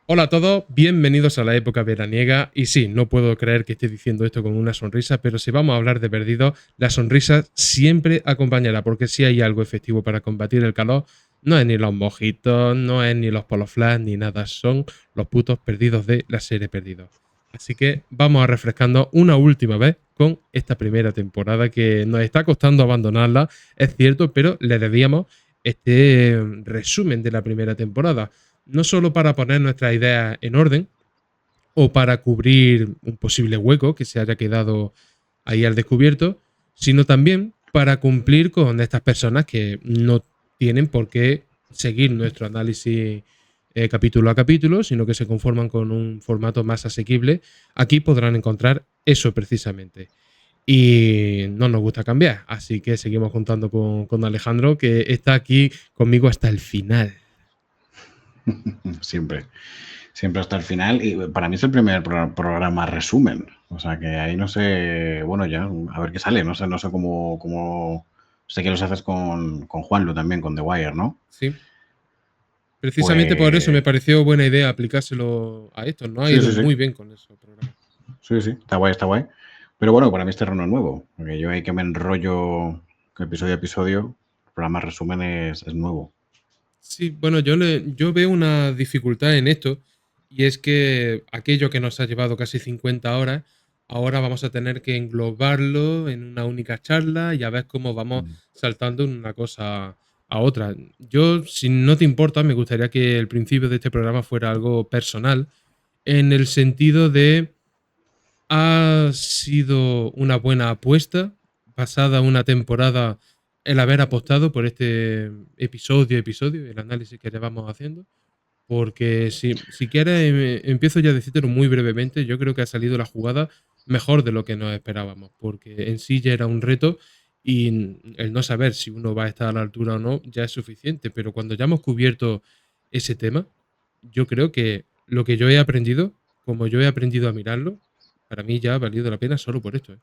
Hola a todos, bienvenidos a la época veraniega. Y sí, no puedo creer que esté diciendo esto con una sonrisa, pero si vamos a hablar de perdidos, la sonrisa siempre acompañará, porque si hay algo efectivo para combatir el calor, no es ni los mojitos, no es ni los poloflash, ni nada, son los putos perdidos de la serie Perdidos. Así que vamos a refrescando una última vez con esta primera temporada que nos está costando abandonarla, es cierto, pero le debíamos este resumen de la primera temporada no solo para poner nuestras ideas en orden o para cubrir un posible hueco que se haya quedado ahí al descubierto, sino también para cumplir con estas personas que no tienen por qué seguir nuestro análisis capítulo a capítulo, sino que se conforman con un formato más asequible. Aquí podrán encontrar eso precisamente. Y no nos gusta cambiar, así que seguimos contando con Alejandro, que está aquí conmigo hasta el final. Siempre, siempre hasta el final. Y para mí es el primer programa resumen. O sea que ahí no sé, bueno, ya, a ver qué sale. No sé cómo. Sé que los haces con Juanlu también, con The Wire, ¿no? Sí. Precisamente por eso me Pues pareció buena idea aplicárselo a esto. No ha sí, ido sí, sí. muy bien con esos programas. Sí, sí, está guay, está guay. Pero bueno, para mí es terreno nuevo. Porque yo ahí que me enrollo episodio a episodio, el programa resumen es nuevo. Sí, bueno, yo veo una dificultad en esto y es que aquello que nos ha llevado casi 50 horas, ahora vamos a tener que englobarlo en una única charla y a ver cómo vamos Mm. saltando de una cosa a otra. Yo, si no te importa, me gustaría que el principio de este programa fuera algo personal, en el sentido de ha sido una buena apuesta, pasada una temporada, el haber apostado por este episodio, el análisis que llevamos haciendo. Porque si quieres, empiezo ya a decírtelo muy brevemente. Yo creo que ha salido la jugada mejor de lo que nos esperábamos, porque en sí ya era un reto y el no saber si uno va a estar a la altura o no ya es suficiente. Pero cuando ya hemos cubierto ese tema, yo creo que lo que yo he aprendido, como yo he aprendido a mirarlo, para mí ya ha valido la pena solo por esto, ¿eh?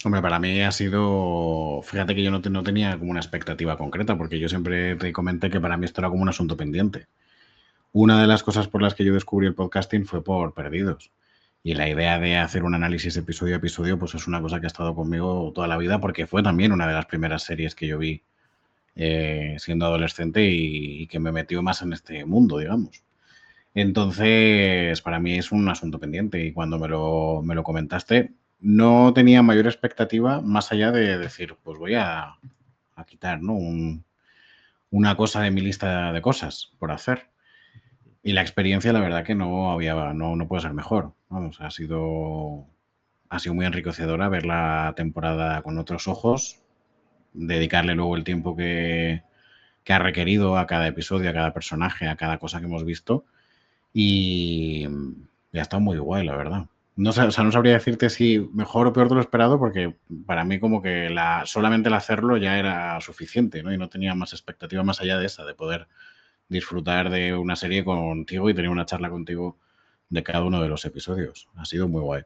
Hombre, para mí ha sido. Fíjate que yo no tenía como una expectativa concreta, porque yo siempre te comenté que para mí esto era como un asunto pendiente. Una de las cosas por las que yo descubrí el podcasting fue por Perdidos. Y la idea de hacer un análisis episodio a episodio, pues es una cosa que ha estado conmigo toda la vida, porque fue también una de las primeras series que yo vi siendo adolescente y que me metió más en este mundo, digamos. Entonces, para mí es un asunto pendiente y cuando me lo comentaste, no tenía mayor expectativa más allá de decir, pues voy a quitar, ¿no? Una cosa de mi lista de cosas por hacer. Y la experiencia, la verdad que no puede ser mejor. Vamos, ha sido muy enriquecedora ver la temporada con otros ojos, dedicarle luego el tiempo que ha requerido a cada episodio, a cada personaje, a cada cosa que hemos visto. Y ha estado muy guay, la verdad. No sé, o sea, no sabría decirte si mejor o peor de lo esperado, porque para mí como que solamente el hacerlo ya era suficiente, ¿no? Y no tenía más expectativa más allá de esa, de poder disfrutar de una serie contigo y tener una charla contigo de cada uno de los episodios. Ha sido muy guay.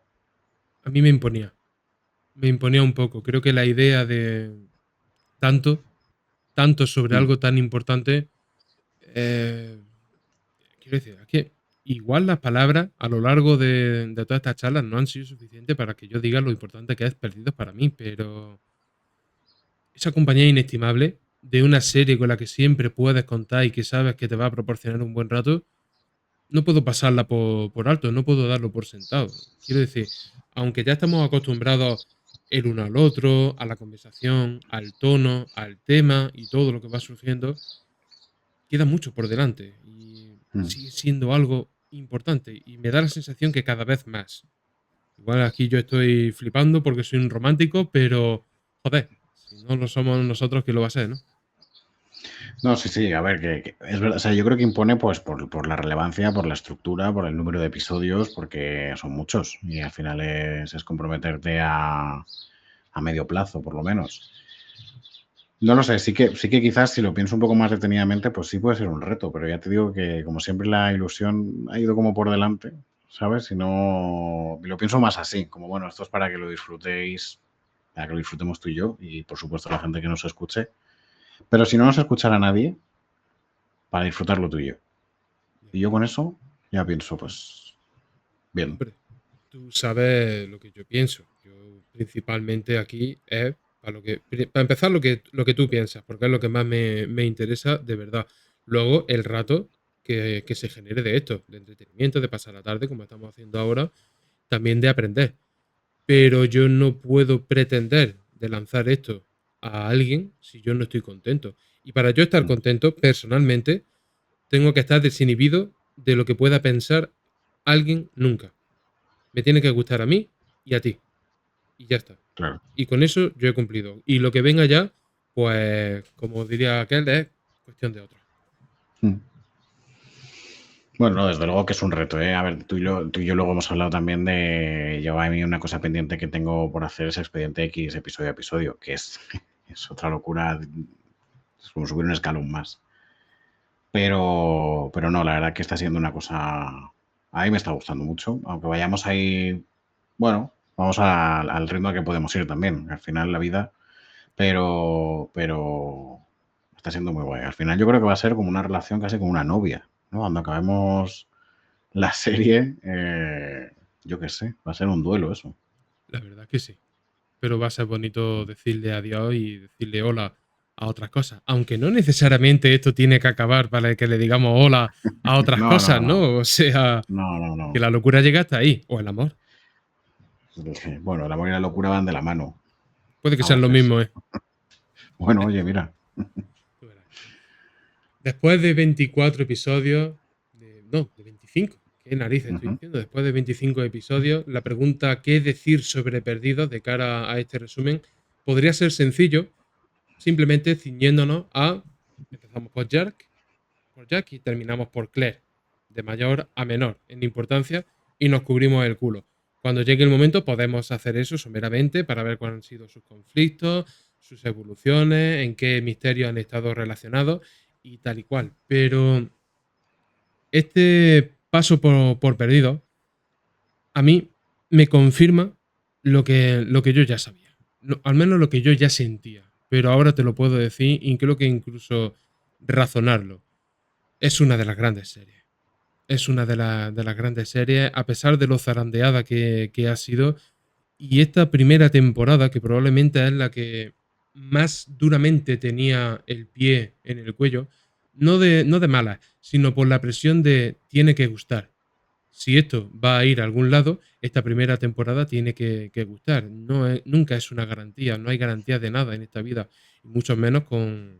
A mí me imponía un poco. Creo que la idea de tanto, tanto sobre Mm. algo tan importante, eh, quiero decir, es que igual las palabras a lo largo de todas estas charlas no han sido suficientes para que yo diga lo importante que es Perdidos para mí, pero esa compañía inestimable de una serie con la que siempre puedes contar y que sabes que te va a proporcionar un buen rato, no puedo pasarla por alto, no puedo darlo por sentado. Quiero decir, aunque ya estamos acostumbrados el uno al otro, a la conversación, al tono, al tema y todo lo que va surgiendo, queda mucho por delante y Mm. sigue siendo algo importante y me da la sensación que cada vez más. Igual aquí yo estoy flipando porque soy un romántico, pero joder, si no lo somos nosotros, ¿quién lo va a ser, no? No, sí, sí, a ver, que es verdad, o sea, yo creo que impone pues por la relevancia, por la estructura, por el número de episodios, porque son muchos y al final es comprometerte a medio plazo, por lo menos. No lo sé, sí que quizás si lo pienso un poco más detenidamente, pues sí puede ser un reto, pero ya te digo que como siempre la ilusión ha ido como por delante, ¿sabes? Y lo pienso más así, como bueno, esto es para que lo disfrutéis, para que lo disfrutemos tú y yo, y por supuesto la gente que nos escuche. Pero si no nos escuchara nadie, para disfrutarlo tú y yo. Y yo con eso ya pienso, pues, bien. Hombre, tú sabes lo que yo pienso. Yo principalmente aquí es para empezar lo que tú piensas, porque es lo que más me interesa de verdad. Luego, el rato que se genere de esto, de entretenimiento, de pasar la tarde, como estamos haciendo ahora, también de aprender. Pero yo no puedo pretender de lanzar esto a alguien si yo no estoy contento. Y para yo estar Mm. contento, personalmente, tengo que estar desinhibido de lo que pueda pensar alguien nunca. Me tiene que gustar a mí y a ti. Y ya está. Claro. Y con eso yo he cumplido. Y lo que venga ya, pues, como diría aquel, es cuestión de otro. Mm. Bueno, no, desde luego que es un reto, ¿eh? A ver, tú y yo luego hemos hablado también de. Yo a mí una cosa pendiente que tengo por hacer es Expediente X episodio a episodio, que es, es otra locura. Es como subir un escalón más. Pero no, la verdad que está siendo una cosa. A mí me está gustando mucho. Aunque vayamos ahí. Bueno, vamos al ritmo que podemos ir también. Al final la vida. Pero está siendo muy guay. Al final yo creo que va a ser como una relación casi como una novia, ¿no? Cuando acabemos la serie, yo qué sé, va a ser un duelo eso. La verdad que sí. Pero va a ser bonito decirle adiós y decirle hola a otras cosas. Aunque no necesariamente esto tiene que acabar para que le digamos hola a otras No, no, cosas, no. ¿no? O sea, No, no, que no. la locura llega hasta ahí. O el amor. Bueno, el amor y la locura van de la mano, Puede que a sean lo veces. mismo, ¿eh? Bueno, oye, mira. Tú verás. Después de 24 episodios, no, de 25, ¿qué narices estoy Ujú. diciendo? Después de 25 episodios, la pregunta ¿qué decir sobre Perdidos de cara a este resumen? Podría ser sencillo, simplemente ciñéndonos a, empezamos por Jack y terminamos por Claire, de mayor a menor en importancia, y nos cubrimos el culo. Cuando llegue el momento podemos hacer eso someramente para ver cuáles han sido sus conflictos, sus evoluciones, en qué misterios han estado relacionados y tal y cual. Pero este paso por perdido a mí me confirma lo que yo ya sabía. Al menos lo que yo ya sentía. Pero ahora te lo puedo decir y creo que incluso razonarlo. Es una de las grandes series. Es una de las grandes series, a pesar de lo zarandeada que ha sido. Y esta primera temporada, que probablemente es la que más duramente tenía el pie en el cuello, no de malas, sino por la presión de tiene que gustar. Si esto va a ir a algún lado, esta primera temporada tiene que gustar. Nunca es una garantía, no hay garantía de nada en esta vida, y mucho menos con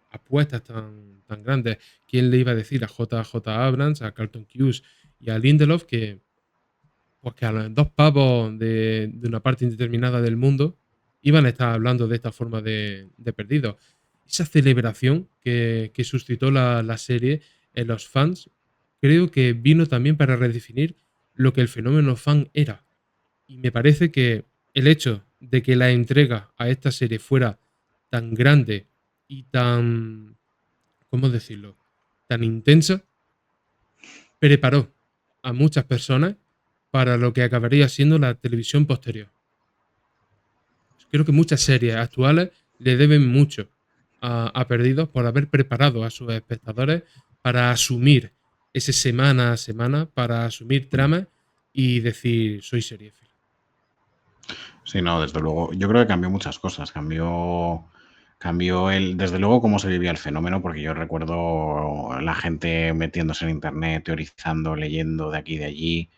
apuestas tan grandes. ¿Quién le iba a decir a J.J. Abrams, a Carlton Cuse y a Lindelof que a los dos pavos de una parte indeterminada del mundo iban a estar hablando de esta forma de perdidos? Esa celebración que suscitó la serie en los fans, creo que vino también para redefinir lo que el fenómeno fan era. Y me parece que el hecho de que la entrega a esta serie fuera tan grande y tan, ¿cómo decirlo?, tan intensa, preparó a muchas personas para lo que acabaría siendo la televisión posterior. Creo que muchas series actuales le deben mucho a Perdidos por haber preparado a sus espectadores para asumir ese semana a semana, para asumir tramas y decir, soy seriéfilo. Sí, no, desde luego. Yo creo que cambió muchas cosas. Desde luego, cómo se vivía el fenómeno, porque yo recuerdo la gente metiéndose en internet, teorizando, leyendo de aquí y de allí.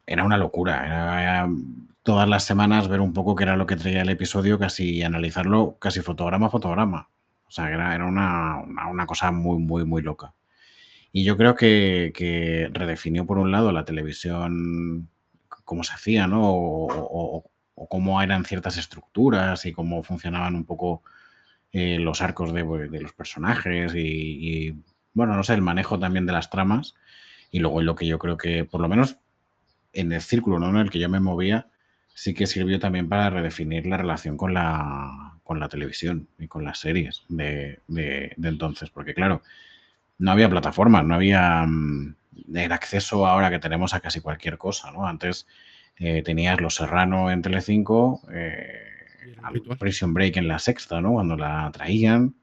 Era una locura. Era todas las semanas ver un poco qué era lo que traía el episodio, casi analizarlo, casi fotograma a fotograma. O sea, era una cosa muy, muy, muy loca. Y yo creo que redefinió, por un lado, la televisión, cómo se hacía, ¿no? O cómo eran ciertas estructuras y cómo funcionaban un poco los arcos de los personajes bueno, no sé, el manejo también de las tramas. Y luego lo que yo creo que, por lo menos en el círculo, ¿no?, en el que yo me movía, sí que sirvió también para redefinir la relación con la televisión y con las series de entonces. Porque claro, no había plataformas, no había el acceso ahora que tenemos a casi cualquier cosa, ¿no? Antes tenías Los Serrano en Telecinco, Y era un al ritual. Prison Break en La Sexta, ¿no? Cuando la traían.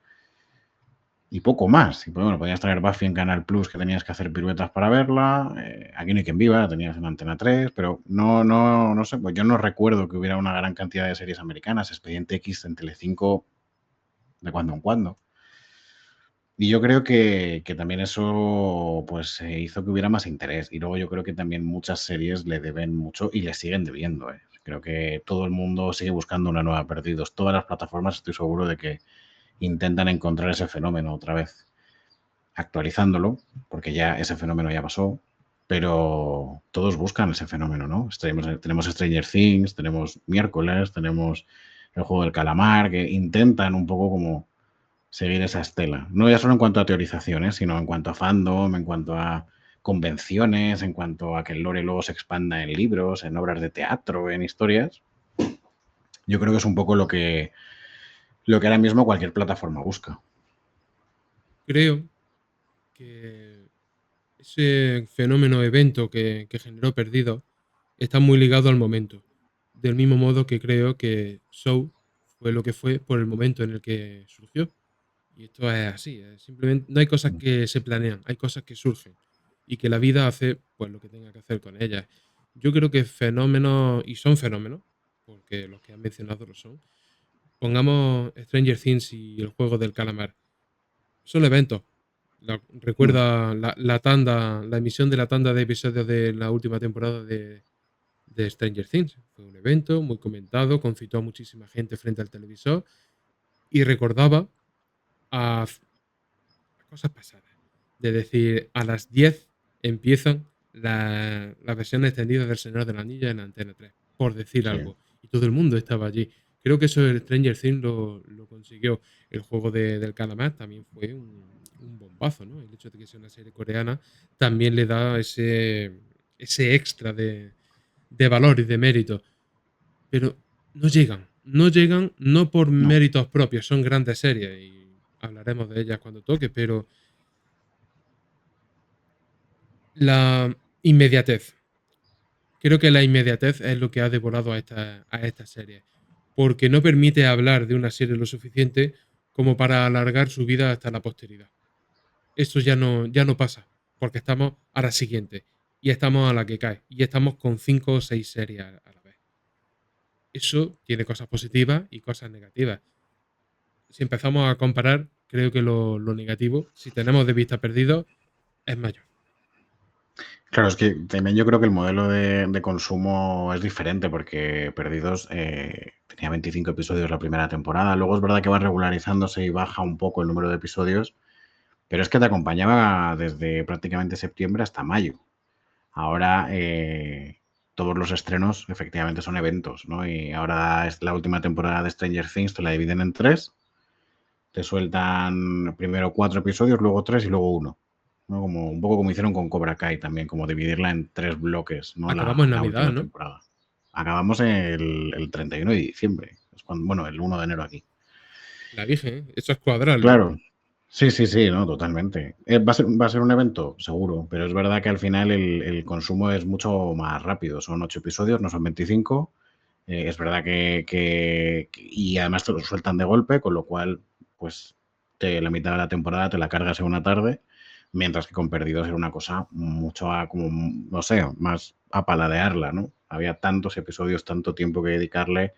y poco más. Y pues, bueno, podías traer Buffy en Canal Plus, que tenías que hacer piruetas para verla. Aquí no hay quien viva, la tenías en Antena 3, pero no sé, pues yo no recuerdo que hubiera una gran cantidad de series americanas. Expediente X en Telecinco de cuando en cuando. Y yo creo que también eso pues hizo que hubiera más interés. Y luego yo creo que también muchas series le deben mucho y le siguen debiendo. Creo que todo el mundo sigue buscando una nueva Perdidos. Todas las plataformas estoy seguro de que intentan encontrar ese fenómeno otra vez, actualizándolo, porque ya ese fenómeno ya pasó, pero todos buscan ese fenómeno, ¿no? Tenemos Stranger Things, tenemos Miércoles, tenemos el juego del calamar, que intentan un poco como seguir esa estela. No ya solo en cuanto a teorizaciones, sino en cuanto a fandom, en cuanto a convenciones, en cuanto a que el lore luego se expanda en libros, en obras de teatro, en historias. Yo creo que es un poco lo que ahora mismo cualquier plataforma busca. Creo que ese fenómeno evento que generó Perdido está muy ligado al momento. Del mismo modo que creo que Show fue lo que fue por el momento en el que surgió. Y esto es así, simplemente no hay cosas que se planean, hay cosas que surgen y que la vida hace pues lo que tenga que hacer con ellas. Yo creo que fenómenos, y son fenómenos, porque los que han mencionado lo son, pongamos Stranger Things y el juego del calamar. Son eventos. Recuerda la tanda, la emisión de la tanda de episodios de la última temporada de Stranger Things. Fue un evento muy comentado, concitó a muchísima gente frente al televisor y recordaba a cosas pasadas. De decir, a las 10 empiezan las versiones extendidas del Señor de la Anillo en Antena 3, por decir Sí. algo. Y todo el mundo estaba allí. Creo que eso el Stranger Things lo consiguió. El juego del calamar también fue un bombazo, ¿no? El hecho de que sea una serie coreana también le da ese extra de valor y de mérito. Pero no llegan no por No. méritos propios, son grandes series y hablaremos de ellas cuando toque, pero la inmediatez. Creo que la inmediatez es lo que ha devorado a esta serie. Porque no permite hablar de una serie lo suficiente como para alargar su vida hasta la posteridad. Esto ya no pasa. Porque estamos a la siguiente. Y estamos a la que cae. Y estamos con 5 o 6 series a la vez. Eso tiene cosas positivas y cosas negativas. Si empezamos a comparar, creo que lo negativo, si tenemos de vista perdido, es mayor. Claro, es que también yo creo que el modelo de consumo es diferente porque Perdidos tenía 25 episodios la primera temporada. Luego es verdad que va regularizándose y baja un poco el número de episodios, pero es que te acompañaba desde prácticamente septiembre hasta mayo. Ahora todos los estrenos efectivamente son eventos, ¿no? Y ahora es la última temporada de Stranger Things, te la dividen en 3. Te sueltan primero 4 episodios, luego 3 y luego uno, ¿no? Como, un poco como hicieron con Cobra Kai también, como dividirla en 3 bloques, ¿no? Acabamos en La Navidad, última ¿no? temporada. Acabamos el 31 de diciembre, es cuando, bueno, el 1 de enero aquí. La Virgen, ¿eh? Eso es cuadrarlo, ¿eh? Claro, sí, no, totalmente. Va a ser un evento, seguro, pero es verdad que al final el consumo es mucho más rápido. Son 8 episodios, no son 25. Es verdad y además te lo sueltan de golpe, con lo cual, pues, la mitad de la temporada te la cargas en una tarde, mientras que con Perdidos era una cosa mucho como, no sé, más a paladearla, ¿no? Había tantos episodios, tanto tiempo que dedicarle,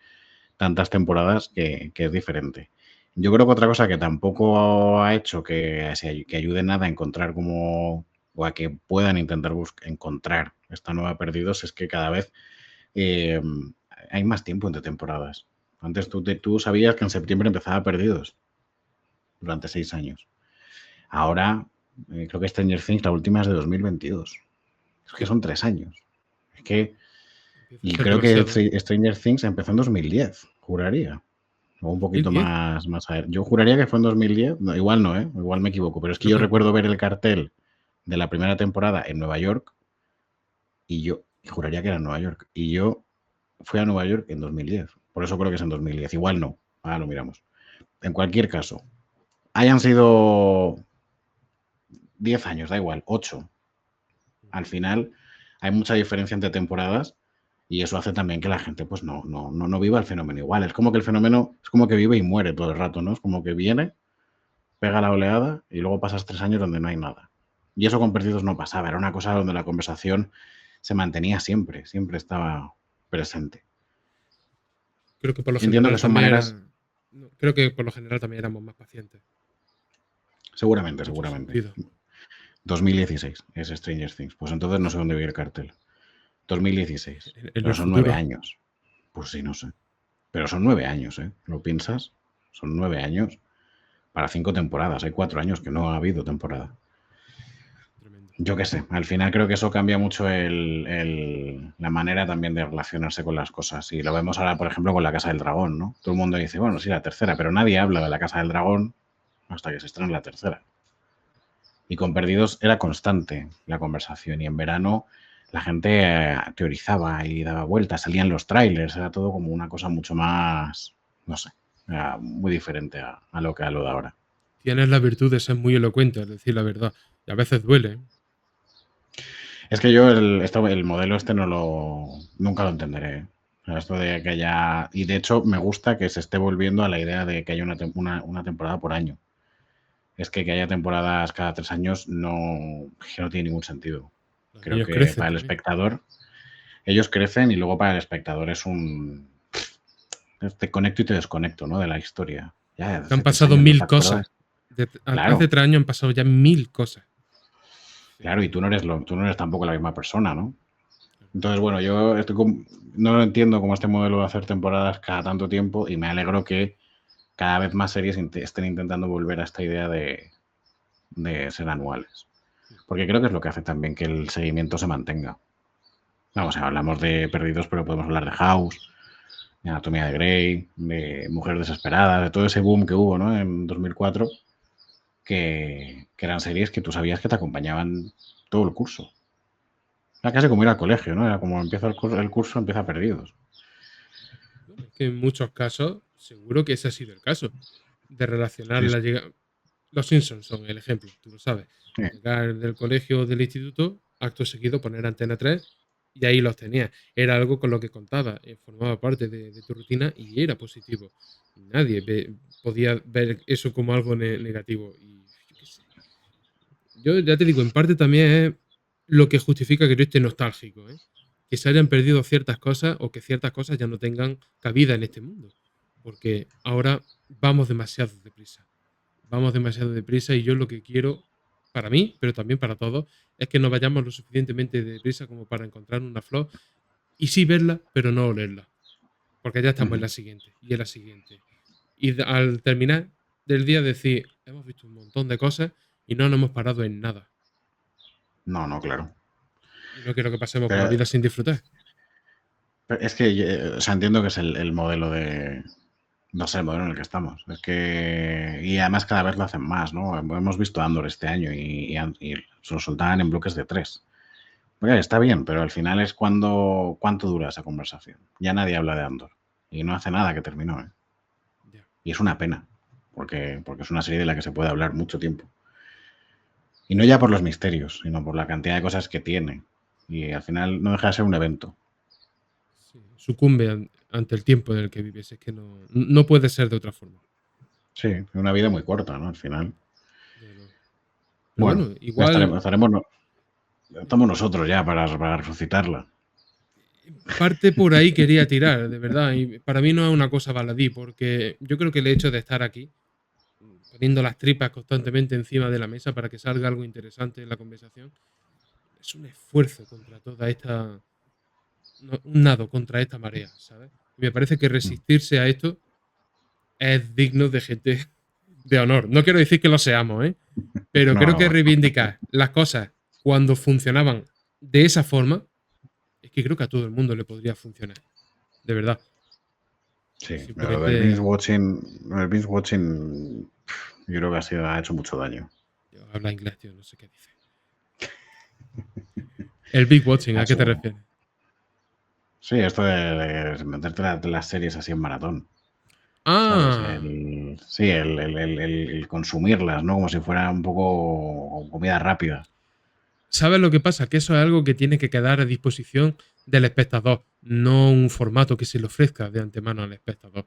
tantas temporadas que es diferente. Yo creo que otra cosa que tampoco ha hecho que ayude nada a encontrar o a que puedan intentar encontrar esta nueva Perdidos es que cada vez eh, hay más tiempo entre temporadas. Antes tú sabías que en septiembre empezaba Perdidos durante 6 años. Ahora creo que Stranger Things, la última es de 2022. Es que Sí, son 3 años. Es que, empieza a y ser creo que demasiado. Stranger Things empezó en 2010, juraría. O un poquito 2010. más a ver. Yo juraría que fue en 2010. No, igual no, ¿eh? Igual me equivoco. Pero es que Creo yo que es recuerdo verdad. ver el cartel de la primera temporada en Nueva York y yo juraría que era en Nueva York. Y yo fui a Nueva York en 2010. Por eso creo que es en 2010. Igual no. Ahora lo miramos. En cualquier caso, hayan sido 10 años, da igual, 8. Al final hay mucha diferencia entre temporadas y eso hace también que la gente pues no viva el fenómeno igual. Es como que el fenómeno es como que vive y muere todo el rato, ¿no? Es como que viene, pega la oleada y luego pasas 3 años donde no hay nada. Y eso con Perdidos no pasaba, era una cosa donde la conversación se mantenía siempre, siempre estaba presente. Creo que por lo Entiendo que general son también maneras, creo que por lo general también éramos más pacientes. seguramente, En muchos seguramente. sentidos. 2016 es Stranger Things, pues entonces no sé dónde vive el cartel. 2016, En pero el son 9 futuro. años. Pues sí, no sé. Pero son 9 años, ¿eh? ¿Lo piensas? Son 9 años para 5 temporadas. Hay 4 años que no ha habido temporada. Tremendo. Yo qué sé, al final creo que eso cambia mucho la manera también de relacionarse con las cosas. Y lo vemos ahora, por ejemplo, con La Casa del Dragón, ¿no? Todo el mundo dice, bueno, sí, la tercera, pero nadie habla de La Casa del Dragón hasta que se estrena la tercera. Y con Perdidos era constante la conversación. Y en verano la gente teorizaba y daba vueltas, salían los trailers, era todo como una cosa mucho más, no sé, era muy diferente a lo de ahora. Tienes la virtud de ser muy elocuente, es decir la verdad. Y a veces duele. ¿Eh? Es que yo el modelo este nunca lo entenderé. O sea, esto de que haya... Y de hecho me gusta que se esté volviendo a la idea de que haya una temporada por año. Es que haya temporadas cada 3 años que no tiene ningún sentido. Los Creo niños que crecen para el también. espectador, ellos crecen y luego para el espectador es te conecto y te desconecto, ¿no? De la historia. Ya, Han hace 3 pasado años no te 1000 cosas. acuerdas. Hace Claro, 3 años han pasado ya 1000 cosas. Sí, claro, y tú no eres tampoco la misma persona, ¿no? Entonces, bueno, yo no lo entiendo como este modelo de hacer temporadas cada tanto tiempo y me alegro que cada vez más series estén intentando volver a esta idea de ser anuales. Porque creo que es lo que hace también que el seguimiento se mantenga. Vamos, hablamos de Perdidos, pero podemos hablar de House, de Anatomía de Grey, de Mujeres Desesperadas, de todo ese boom que hubo, ¿no? En 2004, que eran series que tú sabías que te acompañaban todo el curso. Era casi como ir al colegio, ¿no? Era como empieza el curso empieza Perdidos. Bueno, es que en muchos casos, seguro que ese ha sido el caso. De relacionar Sí, la sí. llegada. Los Simpsons son el ejemplo, tú lo sabes. Sí. Llegar del colegio o del instituto, acto seguido poner Antena 3 y ahí los tenías. Era algo con lo que contaba, formaba parte de tu rutina y era positivo. Nadie podía ver eso como algo negativo. Y yo qué sé. Yo ya te digo, en parte también es lo que justifica que yo esté nostálgico, ¿eh? Que se hayan perdido ciertas cosas o que ciertas cosas ya no tengan cabida en este mundo. Porque ahora vamos demasiado deprisa. Vamos demasiado deprisa y yo lo que quiero, para mí, pero también para todos, es que no vayamos lo suficientemente deprisa como para encontrar una flor y sí verla, pero no olerla. Porque ya estamos en Ujú. la siguiente y en la siguiente. Y al terminar del día decir, hemos visto un montón de cosas y no nos hemos parado en nada. No, no, claro. Y no quiero que pasemos por la Pero, vida sin disfrutar. pero es que, o sea, entiendo que es el modelo de, no sé, el modelo en el que estamos. Es que, y además cada vez lo hacen más, ¿no? Hemos visto Andor este año y se lo soltaban en bloques de 3. Oye, está bien, pero al final es cuánto dura esa conversación. Ya nadie habla de Andor y no hace nada que terminó, ¿eh? Ya. Y es una pena, porque es una serie de la que se puede hablar mucho tiempo. Y no ya por los misterios, sino por la cantidad de cosas que tiene. Y al final no deja de ser un evento. Sí, sucumbe ante el tiempo en el que vives. Es que no puede ser de otra forma. Sí, una vida muy corta, ¿no? Al final. Desde luego. Pero Bueno, bueno, ya igual estamos nosotros ya para resucitarla. parte por ahí quería tirar, de verdad. Y para mí no es una cosa baladí, porque yo creo que el hecho de estar aquí, poniendo las tripas constantemente encima de la mesa para que salga algo interesante en la conversación, es un esfuerzo contra toda esta. Un nado contra esta marea, ¿sabes? Y me parece que Mm. resistirse a esto es digno de gente de honor. No quiero decir que lo seamos, ¿eh? Pero No, creo que no, reivindicar las cosas cuando funcionaban de esa forma, es que creo que a todo el mundo le podría funcionar. De verdad. sí. Lo del binge Simplemente watching, yo creo que ha hecho mucho daño. yo habla inglés, tío, no sé qué dice. El Big Watching, Ha ¿a qué te hecho, refieres? sí, esto de meterte las series así en maratón, ¿sabes? Ah, Sí, el consumirlas, ¿no? Como si fuera un poco comida rápida. ¿sabes lo que pasa? Que eso es algo que tiene que quedar a disposición del espectador, no un formato que se le ofrezca de antemano al espectador.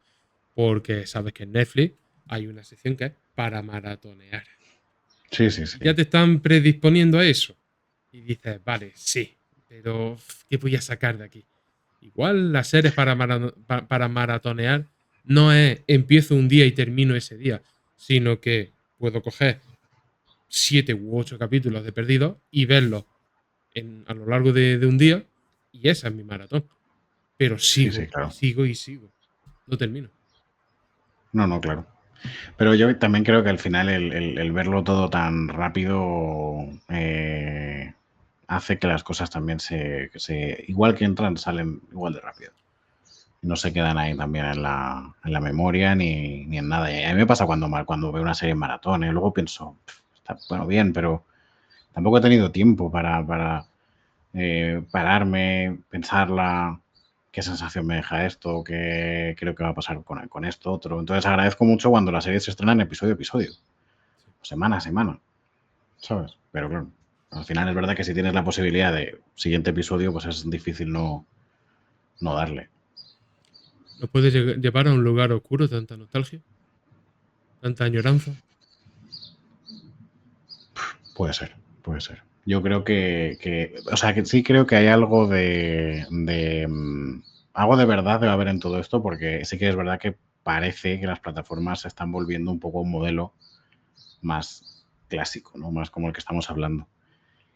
Porque sabes que en Netflix hay una sección que es para maratonear. Sí, sí, sí. Ya te están predisponiendo a eso. Y dices, vale, sí, pero ¿qué voy a sacar de aquí? Igual las series para maratonear no es empiezo un día y termino ese día, sino que puedo coger 7 u 8 capítulos de Perdido y verlos a lo largo de un día y esa es mi maratón. Pero Sí, sí, sigo y claro. sigo y sigo. No termino. No, no, claro. Pero yo también creo que al final el verlo todo tan rápido hace que las cosas también igual que entran, salen igual de rápido. Y no se quedan ahí también en la memoria ni en nada. Y a mí me pasa cuando veo una serie en maratón, ¿eh? Luego pienso, está bueno, bien, pero tampoco he tenido tiempo para pararme, pensarla, qué sensación me deja esto, qué creo que va a pasar con esto otro. Entonces agradezco mucho cuando las series se estrenan episodio a episodio, Sí. o semana a semana, ¿sabes? Pero claro, al final es verdad que si tienes la posibilidad de siguiente episodio, pues es difícil no darle. ¿Nos puede llevar a un lugar oscuro tanta nostalgia? ¿Tanta añoranza? Puede ser, puede ser. Yo creo o sea, que sí creo que hay algo algo de verdad debe haber en todo esto, porque sí que es verdad que parece que las plataformas se están volviendo un poco un modelo más clásico, ¿no? Más como el que estamos hablando.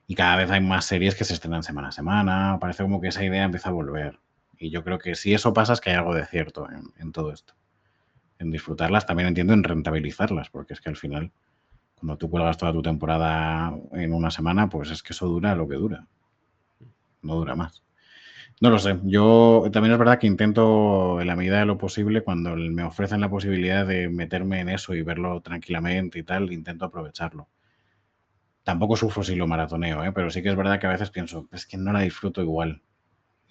Y cada vez hay más series que se estrenan semana a semana, parece como que esa idea empieza a volver. Y yo creo que si eso pasa es que hay algo de cierto en todo esto. En disfrutarlas, también entiendo en rentabilizarlas, porque es que al final cuando tú cuelgas toda tu temporada en una semana, pues es que eso dura lo que dura, no dura más. No lo sé, yo también es verdad que intento, en la medida de lo posible, cuando me ofrecen la posibilidad de meterme en eso y verlo tranquilamente y tal, intento aprovecharlo. Tampoco sufro si lo maratoneo, ¿eh? Pero sí que es verdad que a veces pienso, es que no la disfruto igual.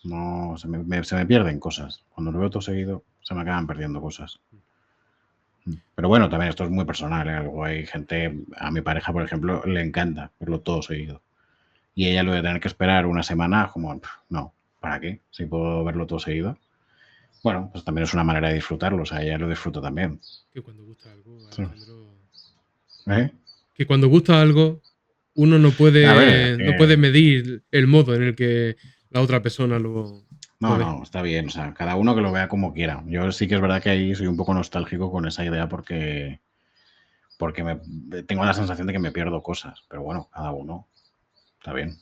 No, se me pierden cosas. Cuando lo veo todo seguido, se me acaban perdiendo cosas. Pero bueno, también esto es muy personal, ¿eh? Luego hay gente, a mi pareja, por ejemplo, le encanta verlo todo seguido. Y ella lo de tener que esperar una semana, como, no, ¿para qué? Si puedo verlo todo seguido. Bueno, pues también es una manera de disfrutarlo, o sea, ella lo disfruta también. Que cuando gusta algo, Sí. Alejandro. ¿Eh? Que cuando gusta algo, uno A ver, es no que puede medir el modo en el que la otra persona lo no, ve. no, está bien, o sea, cada uno que lo vea como quiera. Yo sí que es verdad que ahí soy un poco nostálgico con esa idea porque tengo la sensación de que me pierdo cosas, pero bueno, cada uno, está bien.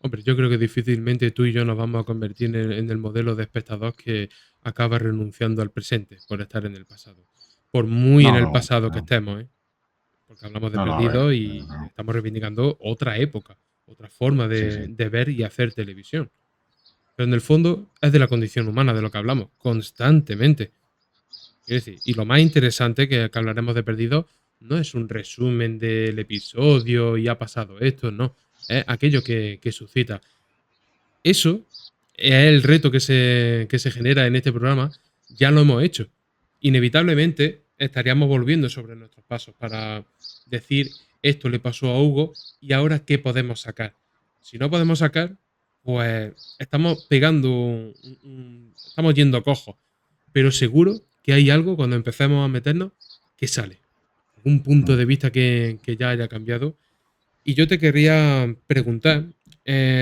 Hombre, yo creo que difícilmente tú y yo nos vamos a convertir en el modelo de espectador que acaba renunciando al presente por estar en el pasado. Por muy en No, el no, pasado que no, estemos, ¿eh? Porque hablamos de no, no, a ver, perdido y no. estamos reivindicando otra época, otra forma Sí, sí. de ver y hacer televisión. Pero en el fondo es de la condición humana de lo que hablamos constantemente. Quiero decir, y lo más interesante que hablaremos de perdido no es un resumen del episodio y ha pasado esto, no. Es aquello que suscita. Eso es el reto que se genera en este programa. Ya lo hemos hecho. Inevitablemente estaríamos volviendo sobre nuestros pasos para decir esto le pasó a Hugo y ahora qué podemos sacar. Si no podemos sacar, pues estamos pegando, estamos yendo cojo. Pero seguro que hay algo cuando empecemos a meternos que sale. Un punto Mm. de vista que ya haya cambiado. Y yo te querría preguntar,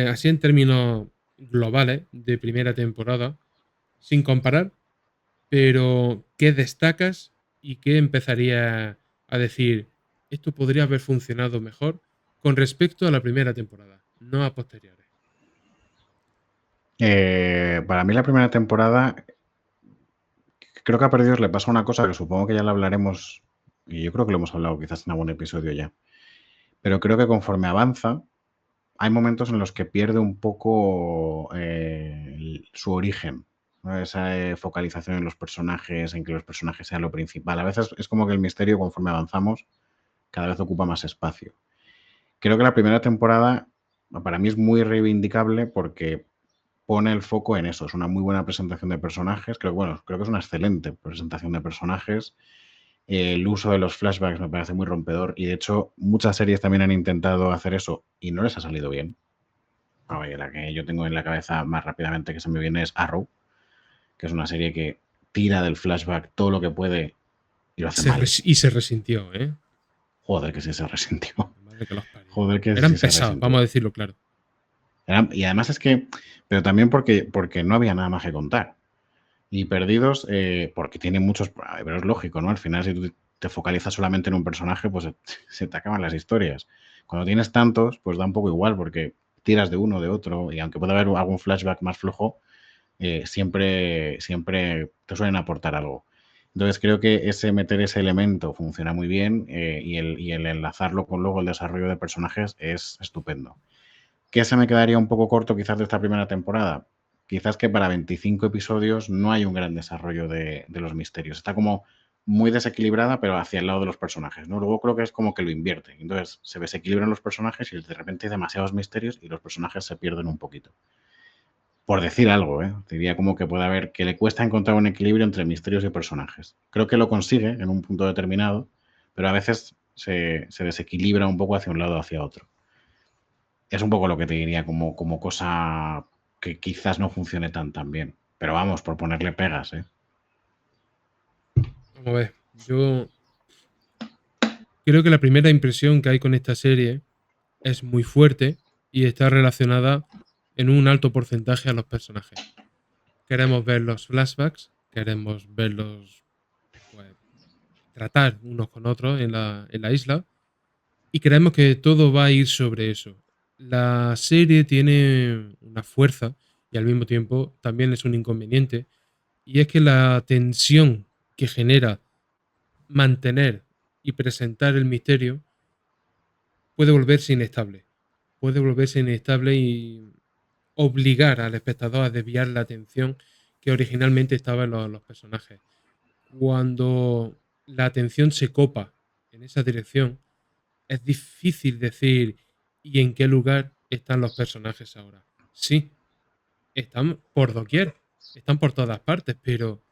así en términos globales de primera temporada, sin comparar, pero ¿qué destacas y qué empezaría a decir, esto podría haber funcionado mejor con respecto a la primera temporada, no a posteriores? Para mí la primera temporada, creo que a Perdidos le pasa una cosa que supongo que ya la hablaremos, y yo creo que lo hemos hablado quizás en algún episodio ya, pero creo que conforme avanza, hay momentos en los que pierde un poco su origen, ¿no? Esa focalización en los personajes, en que los personajes sean lo principal. A veces es como que el misterio, conforme avanzamos, cada vez ocupa más espacio. Creo que la primera temporada para mí es muy reivindicable porque pone el foco en eso. Es una muy buena presentación de personajes. Creo que es una excelente presentación de personajes. El uso de los flashbacks me parece muy rompedor y de hecho muchas series también han intentado hacer eso y no les ha salido bien. A ver, la que yo tengo en la cabeza más rápidamente que se me viene es Arrow, que es una serie que tira del flashback todo lo que puede Y lo hacen mal. Y se resintió, ¿eh? Joder, que sí se resintió. La madre que los parió. Joder, que Eran sí se pesados, vamos resintió. a decirlo claro. Y además es que, pero también porque no había nada más que contar. Y Perdidos, porque tiene muchos, pero es lógico, ¿no? Al final, si tú te focalizas solamente en un personaje, pues se te acaban las historias. Cuando tienes tantos, pues da un poco igual, porque tiras de uno, de otro, y aunque pueda haber algún flashback más flojo, siempre te suelen aportar algo. Entonces creo que meter ese elemento funciona muy bien, y el enlazarlo con luego el desarrollo de personajes es estupendo. ¿Qué se me quedaría un poco corto quizás de esta primera temporada? Quizás que para 25 episodios no hay un gran desarrollo de los misterios. Está como muy desequilibrada, pero hacia el lado de los personajes, ¿no? Luego creo que es como que lo invierte. Entonces se desequilibran los personajes y de repente hay demasiados misterios y los personajes se pierden un poquito. Por decir algo, ¿eh? Diría como que puede haber, que le cuesta encontrar un equilibrio entre misterios y personajes. Creo que lo consigue en un punto determinado, pero a veces se desequilibra un poco hacia un lado o hacia otro. Es un poco lo que te diría como cosa que quizás no funcione tan bien. Pero vamos, por ponerle pegas, ¿eh? Vamos a ver. Yo creo que la primera impresión que hay con esta serie es muy fuerte y está relacionada en un alto porcentaje a los personajes. Queremos ver los flashbacks, queremos verlos, pues, tratar unos con otros en la isla y creemos que todo va a ir sobre eso. La serie tiene una fuerza y al mismo tiempo también es un inconveniente, y es que la tensión que genera mantener y presentar el misterio puede volverse inestable. Puede volverse inestable y obligar al espectador a desviar la atención que originalmente estaba en los personajes. Cuando la atención se copa en esa dirección, es difícil decir y en qué lugar están los personajes ahora. Sí, están por doquier, están por todas partes, pero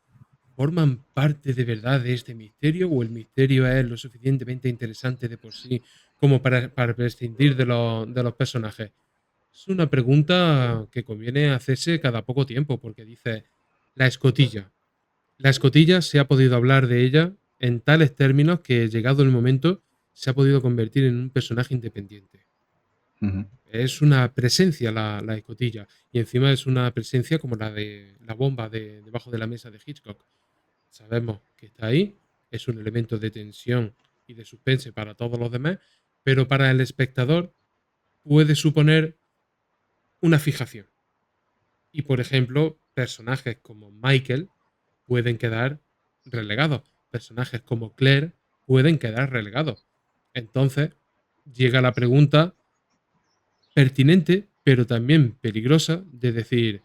¿forman parte de verdad de este misterio o el misterio es lo suficientemente interesante de por sí como para prescindir de los personajes? Es una pregunta que conviene hacerse cada poco tiempo, porque dice, la escotilla. La escotilla se ha podido hablar de ella en tales términos que, llegado el momento, se ha podido convertir en un personaje independiente. Ujú. Es una presencia la escotilla, y encima es una presencia como la de la bomba debajo de la mesa de Hitchcock. Sabemos que está ahí, es un elemento de tensión y de suspense para todos los demás, pero para el espectador puede suponer una fijación. Y, por ejemplo, personajes como Michael pueden quedar relegados. Personajes como Claire pueden quedar relegados. Entonces, llega la pregunta pertinente, pero también peligrosa, de decir,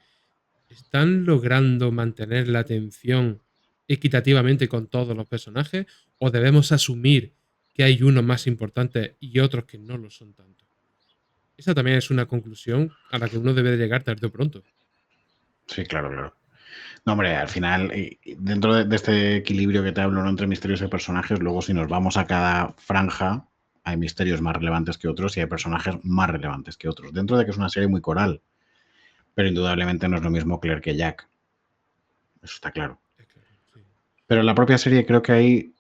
¿están logrando mantener la atención equitativamente con todos los personajes? ¿O debemos asumir que hay unos más importantes y otros que no lo son tanto? Esa también es una conclusión a la que uno debe de llegar tarde o pronto. Sí, claro, claro. No, hombre, al final, dentro de este equilibrio que te hablo, ¿no? Entre misterios y personajes, luego si nos vamos a cada franja, hay misterios más relevantes que otros y hay personajes más relevantes que otros. Dentro de que es una serie muy coral, pero indudablemente no es lo mismo Claire que Jack. Eso está claro. Es claro, sí. Pero la propia serie creo que ahí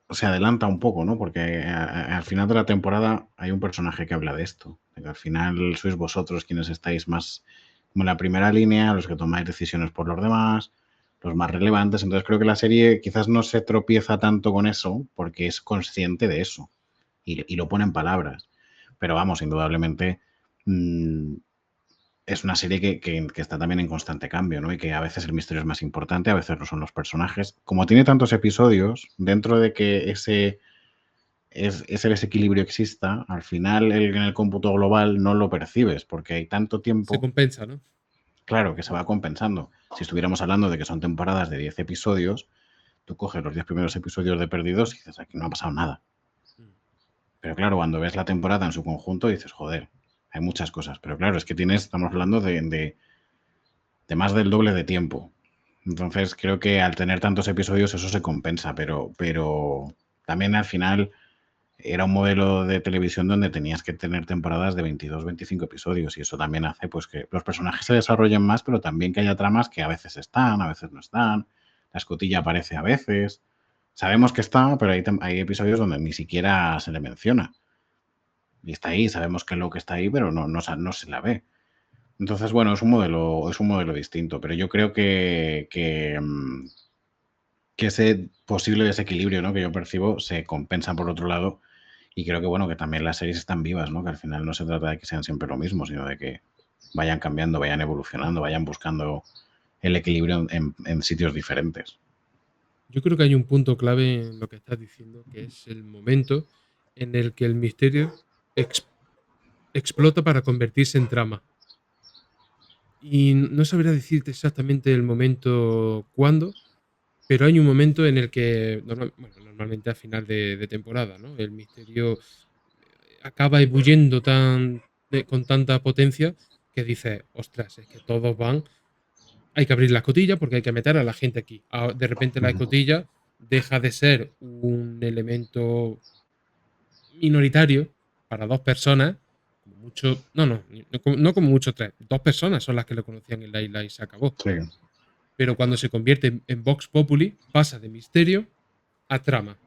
se adelanta un poco, ¿no? Porque al final de la temporada hay un personaje que habla de esto. De que al final sois vosotros quienes estáis más como en la primera línea, los que tomáis decisiones por los demás, los más relevantes. Entonces creo que la serie quizás no se tropieza tanto con eso porque es consciente de eso y lo pone en palabras. Pero vamos, indudablemente es una serie que está también en constante cambio, ¿no? Y que a veces el misterio es más importante, a veces no son los personajes. Como tiene tantos episodios, dentro de que ese desequilibrio exista, al final en el cómputo global no lo percibes, porque hay tanto Se tiempo, compensa, ¿no? claro, que se va compensando. Si estuviéramos hablando de que son temporadas de 10 episodios, tú coges los 10 primeros episodios de Perdidos y dices, aquí no ha pasado nada. Mm. Pero claro, cuando ves la temporada en su conjunto, dices, joder, hay muchas cosas. Pero claro, es que estamos hablando de más del doble de tiempo. Entonces creo que al tener tantos episodios eso se compensa, pero también al final era un modelo de televisión donde tenías que tener temporadas de 22, 25 episodios y eso también hace pues que los personajes se desarrollen más, pero también que haya tramas que a veces están, a veces no están, la escotilla aparece a veces, sabemos que está, pero hay episodios donde ni siquiera se le menciona. Y está ahí, sabemos que Locke está ahí, pero no se la ve. Entonces, bueno, es un modelo distinto, pero yo creo que ese posible desequilibrio, ¿no?, que yo percibo se compensa por otro lado, y creo que, bueno, que también las series están vivas, ¿no?, que al final no se trata de que sean siempre lo mismo, sino de que vayan cambiando, vayan evolucionando, vayan buscando el equilibrio en sitios diferentes. Yo creo que hay un punto clave en lo que estás diciendo, que es el momento en el que el misterio ex- explota para convertirse en trama. Y no sabría decirte exactamente el momento cuándo, pero hay un momento en el que, normalmente a final de temporada, ¿no? El misterio acaba ebulliendo con tanta potencia que dices, ostras, es que todos van, hay que abrir la escotilla porque hay que meter a la gente aquí. De repente la Ujú. escotilla deja de ser un elemento minoritario para dos personas, como mucho, no como mucho tres, dos personas son las que lo conocían en la isla y se acabó. Sí, Pero cuando se convierte en Vox Populi, pasa de misterio a trama.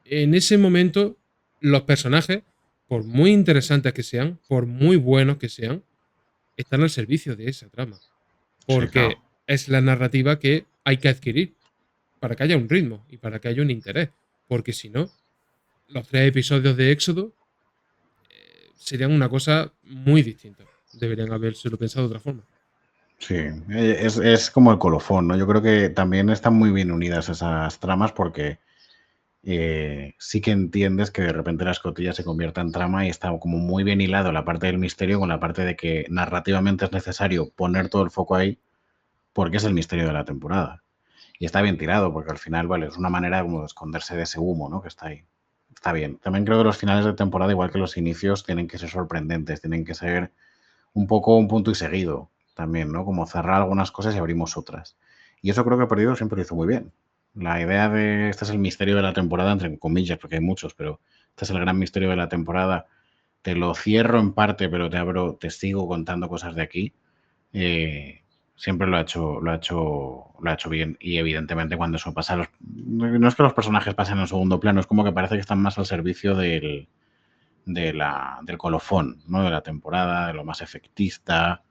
En ese momento, los personajes, por muy interesantes que sean, por muy buenos que sean, están al servicio de esa trama. sí, claro. Porque es la narrativa que hay que adquirir para que haya un ritmo y para que haya un interés. Porque si no, los 3 episodios de Éxodo serían una cosa muy distinta. Deberían habérselo pensado de otra forma. Sí, es como el colofón, ¿no? Yo creo que también están muy bien unidas esas tramas porque sí que entiendes que de repente la escotilla se convierta en trama y está como muy bien hilado la parte del misterio con la parte de que narrativamente es necesario poner todo el foco ahí porque es el misterio de la temporada. Y está bien tirado porque al final, vale, es una manera como de esconderse de ese humo, ¿no?, que está ahí. Está bien. También creo que los finales de temporada, igual que los inicios, tienen que ser sorprendentes, tienen que ser un poco un punto y seguido también, ¿no? Como cerrar algunas cosas y abrimos otras. Y eso creo que Perdido siempre lo hizo muy bien. La idea de este es el misterio de la temporada, entre comillas, porque hay muchos, pero este es el gran misterio de la temporada. Te lo cierro en parte, pero te sigo contando cosas de aquí. eh, Siempre lo ha hecho bien. Y evidentemente cuando eso pasa, no es que los personajes pasen en segundo plano, es como que parece que están más al servicio del colofón, ¿no?, de la temporada, de lo más efectista,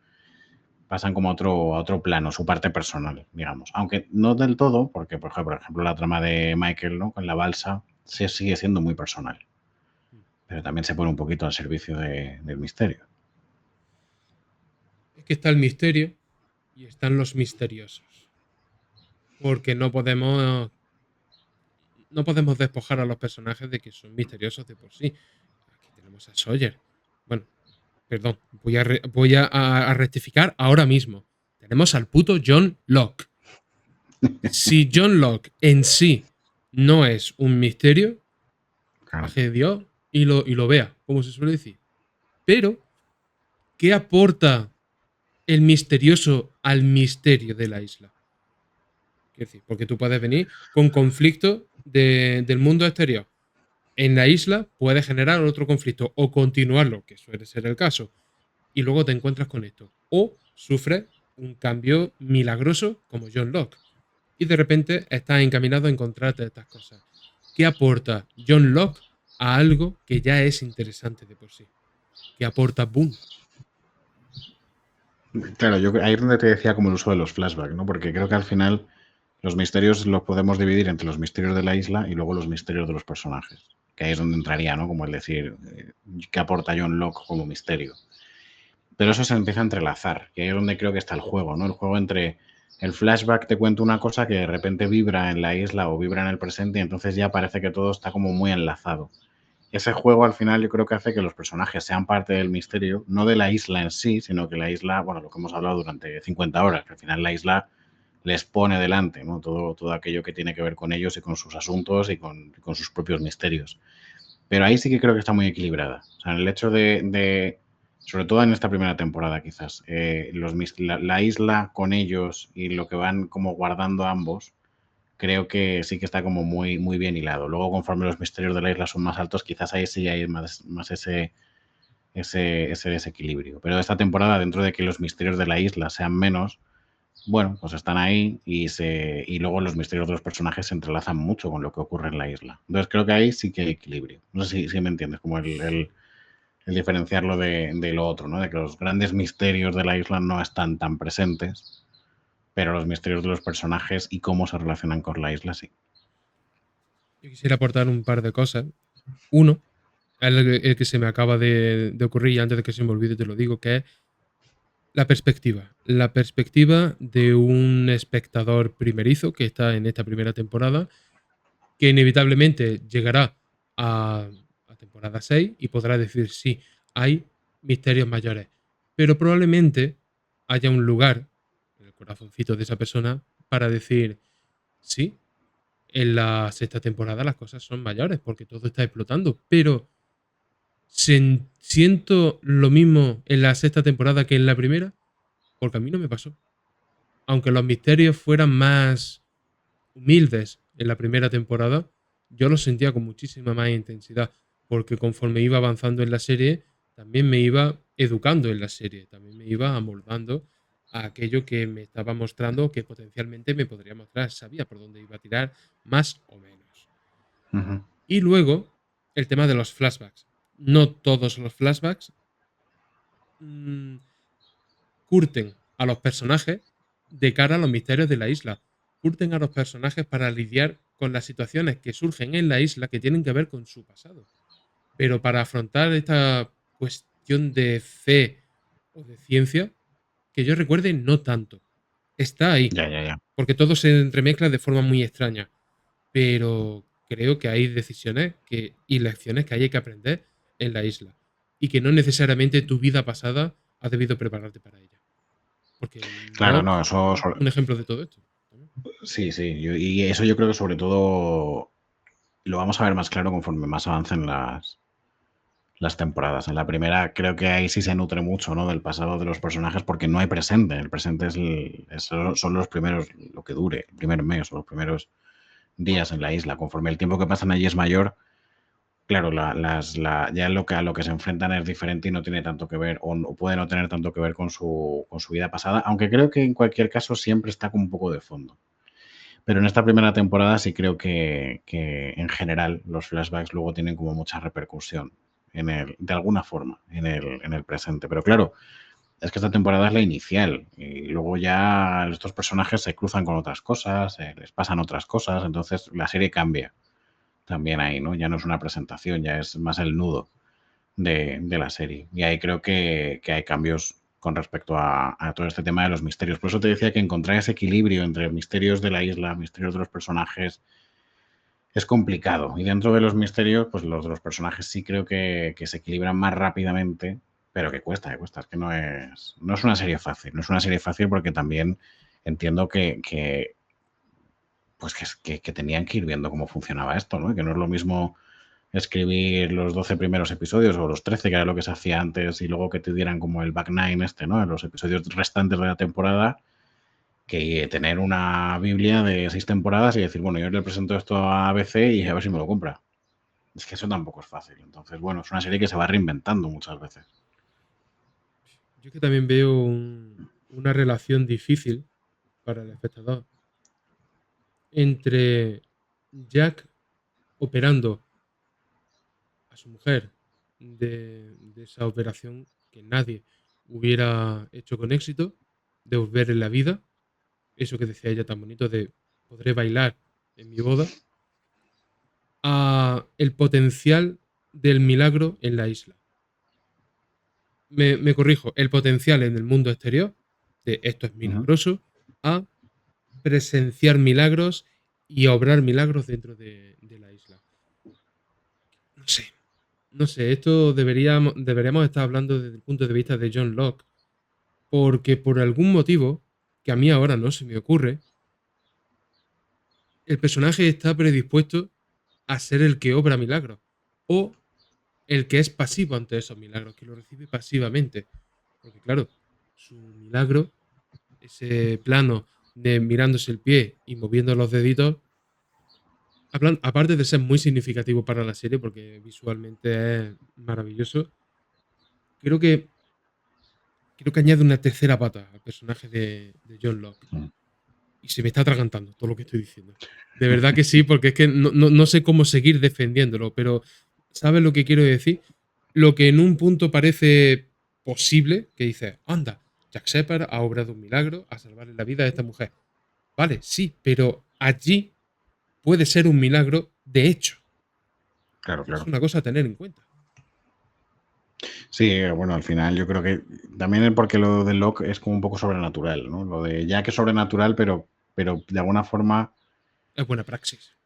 pasan como a otro plano, su parte personal, digamos. Aunque no del todo, porque, por ejemplo, la trama de Michael, ¿no?, con la balsa, se sigue siendo muy personal, pero también se pone un poquito al servicio del misterio. Es que está el misterio y están los misteriosos. Porque no podemos despojar a los personajes de que son misteriosos de por sí. Aquí tenemos a Sawyer. Bueno, perdón, voy a rectificar ahora mismo. Tenemos al puto John Locke. Si John Locke en sí no es un misterio, Claro. baje de Dios y lo vea, como se suele decir. Pero, ¿qué aporta el misterioso al misterio de la isla? Quiero decir, porque tú puedes venir con conflicto del mundo exterior. En la isla puedes generar otro conflicto o continuarlo, que suele ser el caso, y luego te encuentras con esto. O sufres un cambio milagroso como John Locke y de repente estás encaminado a encontrarte estas cosas. ¿Qué aporta John Locke a algo que ya es interesante de por sí? ¿Qué aporta Boone? Claro, ahí es donde te decía como el uso de los flashbacks, ¿no? Porque creo que al final los misterios los podemos dividir entre los misterios de la isla y luego los misterios de los personajes. Que ahí es donde entraría, ¿no? Como el decir, ¿qué aporta John Locke como misterio? Pero eso se empieza a entrelazar, y ahí es donde creo que está el juego, ¿no? El juego entre el flashback te cuenta una cosa que de repente vibra en la isla o vibra en el presente y entonces ya parece que todo está como muy enlazado. Ese juego al final yo creo que hace que los personajes sean parte del misterio, no de la isla en sí, sino que la isla, bueno, lo que hemos hablado durante 50 horas, que al final la isla les pone delante, ¿no? Todo aquello que tiene que ver con ellos y con sus asuntos y con sus propios misterios. Pero ahí sí que creo que está muy equilibrada. O sea, en el hecho sobre todo en esta primera temporada quizás, la isla con ellos y lo que van como guardando ambos, creo que sí que está como muy, muy bien hilado. Luego, conforme los misterios de la isla son más altos, quizás ahí sí hay más ese desequilibrio. Pero esta temporada, dentro de que los misterios de la isla sean menos, bueno, pues están ahí y luego los misterios de los personajes se entrelazan mucho con lo que ocurre en la isla. Entonces creo que ahí sí que hay equilibrio. No sé si me entiendes, como el diferenciarlo de lo otro, ¿no? De que los grandes misterios de la isla no están tan presentes, pero los misterios de los personajes y cómo se relacionan con la isla sí. Yo quisiera aportar un par de cosas. Uno, el que se me acaba de ocurrir y antes de que se me olvide te lo digo, que es la perspectiva. La perspectiva de un espectador primerizo que está en esta primera temporada, que inevitablemente llegará a, a temporada 6 y podrá decir, sí, hay misterios mayores. Pero probablemente haya un lugar en el corazoncito de esa persona para decir, sí, en la sexta temporada las cosas son mayores porque todo está explotando, pero siento lo mismo en la sexta temporada que en la primera, porque a mí no me pasó. Aunque los misterios fueran más humildes en la primera temporada, yo los sentía con muchísima más intensidad, porque conforme iba avanzando en la serie, también me iba educando en la serie, también me iba amoldando a aquello que me estaba mostrando que potencialmente me podría mostrar, sabía por dónde iba a tirar, más o menos. Ujú. Y luego, el tema de los flashbacks. No todos los flashbacks mm, curten a los personajes de cara a los misterios de la isla. Curten a los personajes para lidiar con las situaciones que surgen en la isla que tienen que ver con su pasado. Pero para afrontar esta cuestión de fe o de ciencia, que yo recuerde, no tanto. Está ahí, Ya, ya, ya. porque todo se entremezcla de forma muy extraña. Pero creo que hay decisiones y lecciones que hay que aprender en la isla. Y que no necesariamente tu vida pasada ha debido prepararte para ella. Porque Claro, Locke no, eso es un ejemplo de todo esto. sí, sí. Y eso yo creo que sobre todo lo vamos a ver más claro conforme más avancen las temporadas. En la primera creo que ahí sí se nutre mucho, ¿no? Del pasado de los personajes porque no hay presente. El presente son los primeros, lo que dure, el primer mes o los primeros días en la isla. Conforme el tiempo que pasan allí es mayor, claro, ya a lo que se enfrentan es diferente y no tiene tanto que ver, o puede no tener tanto que ver con su vida pasada, aunque creo que en cualquier caso siempre está con un poco de fondo. Pero en esta primera temporada sí creo que en general los flashbacks luego tienen como mucha repercusión de alguna forma en el presente. Pero claro, es que esta temporada es la inicial y luego ya estos personajes se cruzan con otras cosas, les pasan otras cosas, entonces la serie cambia también ahí, ¿no? Ya no es una presentación, ya es más el nudo de la serie. Y ahí creo que hay cambios con respecto a todo este tema de los misterios. Por eso te decía que encontrar ese equilibrio entre misterios de la isla, misterios de los personajes, es complicado. Y dentro de los misterios, pues los de los personajes sí creo que se equilibran más rápidamente, pero que cuesta, que cuesta. Es que no es una serie fácil. No es una serie fácil porque también entiendo pues que tenían que ir viendo cómo funcionaba esto, ¿no? Y que no es lo mismo escribir los 12 primeros episodios o los 13, que era lo que se hacía antes, y luego que te dieran como el back nine ¿no? En los episodios restantes de la temporada, que tener una Biblia de 6 temporadas y decir, bueno, yo le presento esto a ABC y a ver si me lo compra. Es que eso tampoco es fácil. Entonces, bueno, es una serie que se va reinventando muchas veces. Yo que también veo una relación difícil para el espectador entre Jack operando a su mujer de esa operación que nadie hubiera hecho con éxito, de volver en la vida, eso que decía ella tan bonito de podré bailar en mi boda, a el potencial del milagro en la isla. Me corrijo, el potencial en el mundo exterior, de esto es Ujú. milagroso, a presenciar milagros y obrar milagros dentro de la isla. No sé, no sé, esto deberíamos estar hablando desde el punto de vista de John Locke, porque por algún motivo, que a mí ahora no se me ocurre, el personaje está predispuesto a ser el que obra milagros, o el que es pasivo ante esos milagros, que lo recibe pasivamente. Porque claro, su milagro, ese plano de mirándose el pie y moviendo los deditos, aparte de ser muy significativo para la serie, porque visualmente es maravilloso, creo que creo que añade una tercera pata al personaje de John Locke. Mm. Y se me está atragantando todo lo que estoy diciendo. De verdad que sí, porque es que no sé cómo seguir defendiéndolo, pero ¿sabes lo que quiero decir? Lo que en un punto parece posible, que dices, anda, Jack Shepard ha obrado un milagro a salvarle la vida a esta mujer. Vale, sí, pero allí puede ser un milagro de hecho. Claro, Y es claro. una cosa a tener en cuenta. Sí, bueno, al final yo creo que también es porque lo de Locke es como un poco sobrenatural, ¿no? Lo de Jack es sobrenatural, pero de alguna forma, Es buena praxis.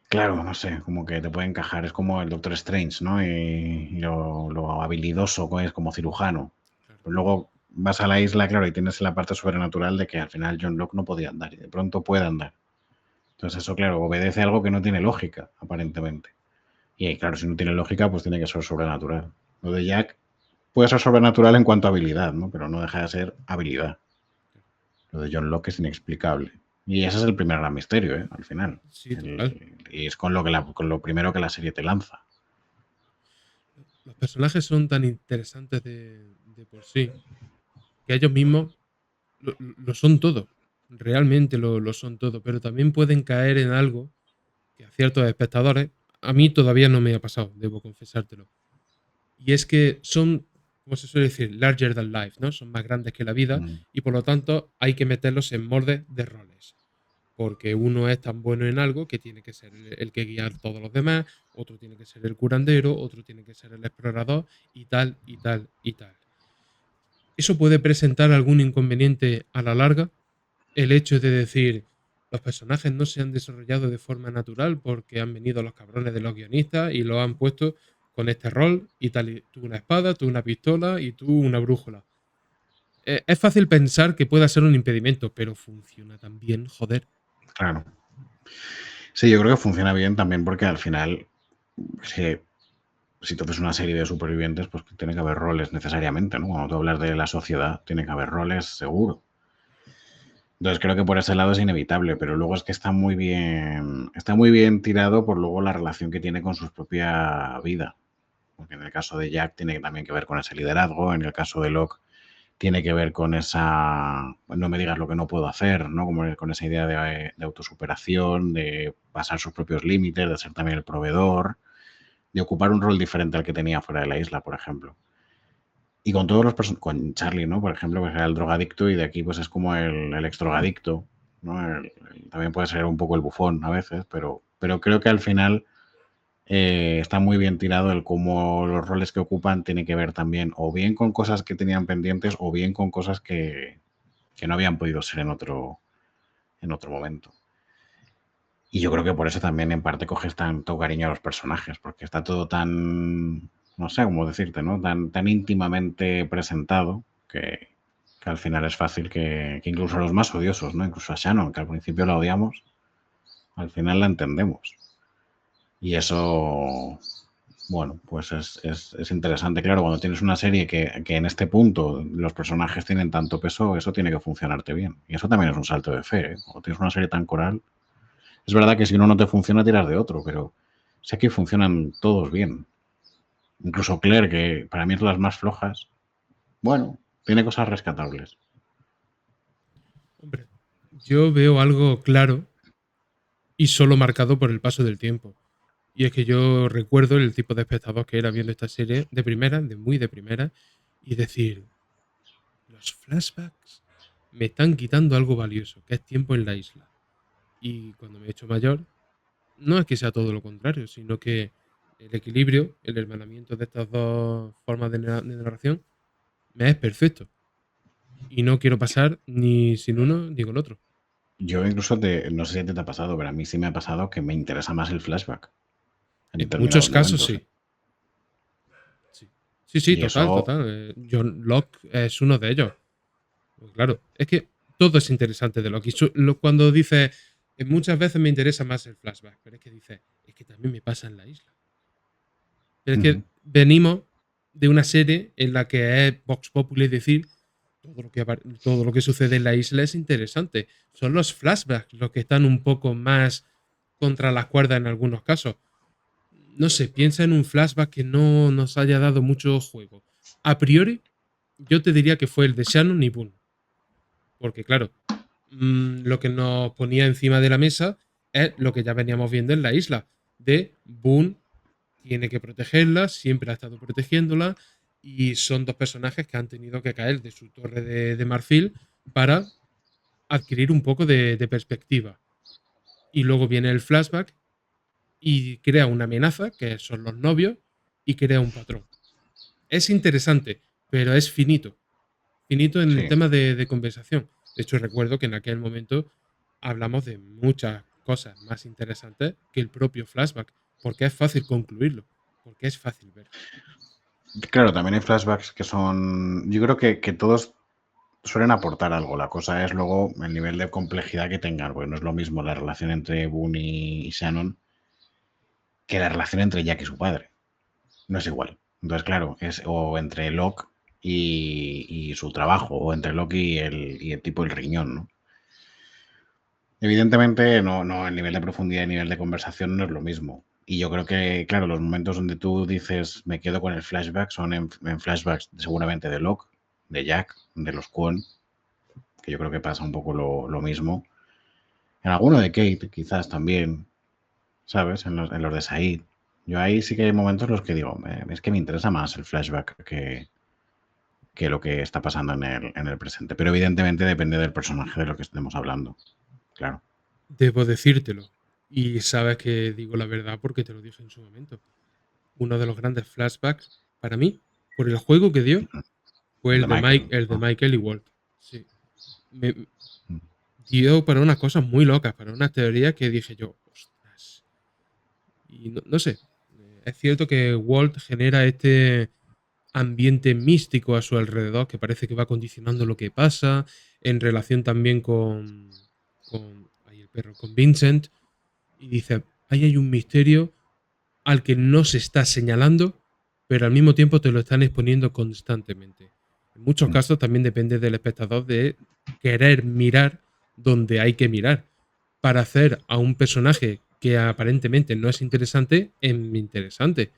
claro, no sé, como que te puede encajar. Es como el Doctor Strange, ¿no? Y lo habilidoso que es como cirujano. Claro. Pues luego vas a la isla, claro, y tienes la parte sobrenatural de que al final John Locke no podía andar y de pronto puede andar. Entonces eso, claro, obedece a algo que no tiene lógica, aparentemente. Y claro, si no tiene lógica, pues tiene que ser sobrenatural. Lo de Jack puede ser sobrenatural en cuanto a habilidad, ¿no? Pero no deja de ser habilidad. Lo de John Locke es inexplicable. Y ese es el primer gran misterio, ¿eh? Al final. Sí, total. Y es con con lo primero que la serie te lanza. Los personajes son tan interesantes de por sí que ellos mismos lo son todo. Realmente lo son todo. Pero también pueden caer en algo que a ciertos espectadores, a mí todavía no me ha pasado, debo confesártelo. Y es que son, como se suele decir, larger than life, ¿no? Son más grandes que la vida Mm, y por lo tanto hay que meterlos en moldes de roles. Porque uno es tan bueno en algo que tiene que ser el que guiar a todos los demás, otro tiene que ser el curandero, otro tiene que ser el explorador y tal, y tal, y tal. ¿Eso puede presentar algún inconveniente a la larga? El hecho de decir, los personajes no se han desarrollado de forma natural porque han venido los cabrones de los guionistas y lo han puesto con este rol y tal. Y tú una espada, tú una pistola y tú una brújula. Es fácil pensar que pueda ser un impedimento, pero funciona también, joder. claro. Sí, yo creo que funciona bien también porque al final, si, si tú haces una serie de supervivientes, pues tiene que haber roles necesariamente, ¿no? Cuando tú hablas de la sociedad, tiene que haber roles seguro. Entonces creo que por ese lado es inevitable, pero luego es que está muy bien tirado por luego la relación que tiene con su propia vida. Porque en el caso de Jack tiene también que ver con ese liderazgo, en el caso de Locke tiene que ver con esa, no me digas lo que no puedo hacer, ¿no? Como con esa idea de autosuperación, de pasar sus propios límites, de ser también el proveedor, de ocupar un rol diferente al que tenía fuera de la isla, por ejemplo. Y con todos los personajes, con Charlie, ¿no? Por ejemplo, que era el drogadicto y de aquí pues es como el exdrogadicto, ¿no? También puede ser un poco el bufón a veces, pero creo que al final está muy bien tirado el cómo los roles que ocupan tienen que ver también o bien con cosas que tenían pendientes o bien con cosas que no habían podido ser en otro momento. Y yo creo que por eso también en parte coges tanto cariño a los personajes, porque está todo tan, no sé cómo decirte, ¿no? Tan íntimamente presentado que al final es fácil que incluso a los más odiosos, ¿no? Incluso a Shannon, que al principio la odiamos, al final la entendemos. Y eso, bueno, pues es interesante. Claro, cuando tienes una serie que en este punto los personajes tienen tanto peso, eso tiene que funcionarte bien. Y eso también es un salto de fe, ¿eh? Cuando tienes una serie tan coral, es verdad que si uno no te funciona, tiras de otro, pero sé que funcionan todos bien. Incluso Claire, que para mí es de las más flojas, bueno, tiene cosas rescatables. Hombre, yo veo algo claro y solo marcado por el paso del tiempo. Y es que yo recuerdo el tipo de espectador que era viendo esta serie de primera, de muy de primera, y decir, los flashbacks me están quitando algo valioso, que es tiempo en la isla. Y cuando me he hecho mayor, no es que sea todo lo contrario, sino que el equilibrio, el hermanamiento de estas dos formas de narración me es perfecto. Y no quiero pasar ni sin uno ni con otro. Yo incluso, no sé si te ha pasado, pero a mí sí me ha pasado que me interesa más el flashback en En muchos determinados casos momentos, ¿eh? sí. Sí, sí, sí, Y total, eso, total. John Locke es uno de ellos. Pues claro, es que todo es interesante de Loki. Cuando dice, muchas veces me interesa más el flashback, pero es que dice, es que también me pasa en la isla. Pero es ujú, que venimos de una serie en la que es Vox Populi decir todo lo que sucede en la isla es interesante. Son los flashbacks los que están un poco más contra las cuerdas en algunos casos. No sé, piensa en un flashback que no nos haya dado mucho juego. A priori, yo te diría que fue el de Shannon y Boone. Porque, claro, lo que nos ponía encima de la mesa es lo que ya veníamos viendo en la isla. De Boone tiene que protegerla, siempre ha estado protegiéndola. Y son dos personajes que han tenido que caer de su torre de marfil para adquirir un poco de perspectiva. Y luego viene el flashback y crea una amenaza, que son los novios, y crea un patrón. Es interesante, pero es finito. Finito en el Sí. tema de conversación. De hecho, recuerdo que en aquel momento hablamos de muchas cosas más interesantes que el propio flashback, porque es fácil concluirlo, porque es fácil ver. Claro, también hay flashbacks que son. Yo creo que todos suelen aportar algo. La cosa es luego el nivel de complejidad que tengan, porque no es lo mismo la relación entre Boone y Shannon que la relación entre Jack y su padre. No es igual. Entonces, claro, es o entre Locke y su trabajo, o entre Locke y el tipo del riñón, ¿no? Evidentemente, no, el nivel de profundidad y nivel de conversación no es lo mismo. Y yo creo que, claro, los momentos donde tú dices me quedo con el flashback son en flashbacks seguramente de Locke, de Jack, de los Kwon, que yo creo que pasa un poco lo mismo. En alguno de Kate, quizás también, ¿sabes? En los de Said. Yo ahí sí que hay momentos en los que digo, es que me interesa más el flashback que lo que está pasando en el presente. Pero evidentemente depende del personaje de lo que estemos hablando. Claro. Debo decírtelo. Y sabes que digo la verdad porque te lo dije en su momento. Uno de los grandes flashbacks para mí, por el juego que dio, fue El de Michael, El de ¿no? Michael y Walt. Sí. Me dio para unas cosas muy locas, para unas teorías que dije yo, ostras. Y no sé. Es cierto que Walt genera este ambiente místico a su alrededor que parece que va condicionando lo que pasa, en relación también el perro, con Vincent, y dice, ahí hay un misterio al que no se está señalando, pero al mismo tiempo te lo están exponiendo constantemente. En muchos casos también depende del espectador de querer mirar donde hay que mirar para hacer a un personaje que aparentemente no es interesante en interesante.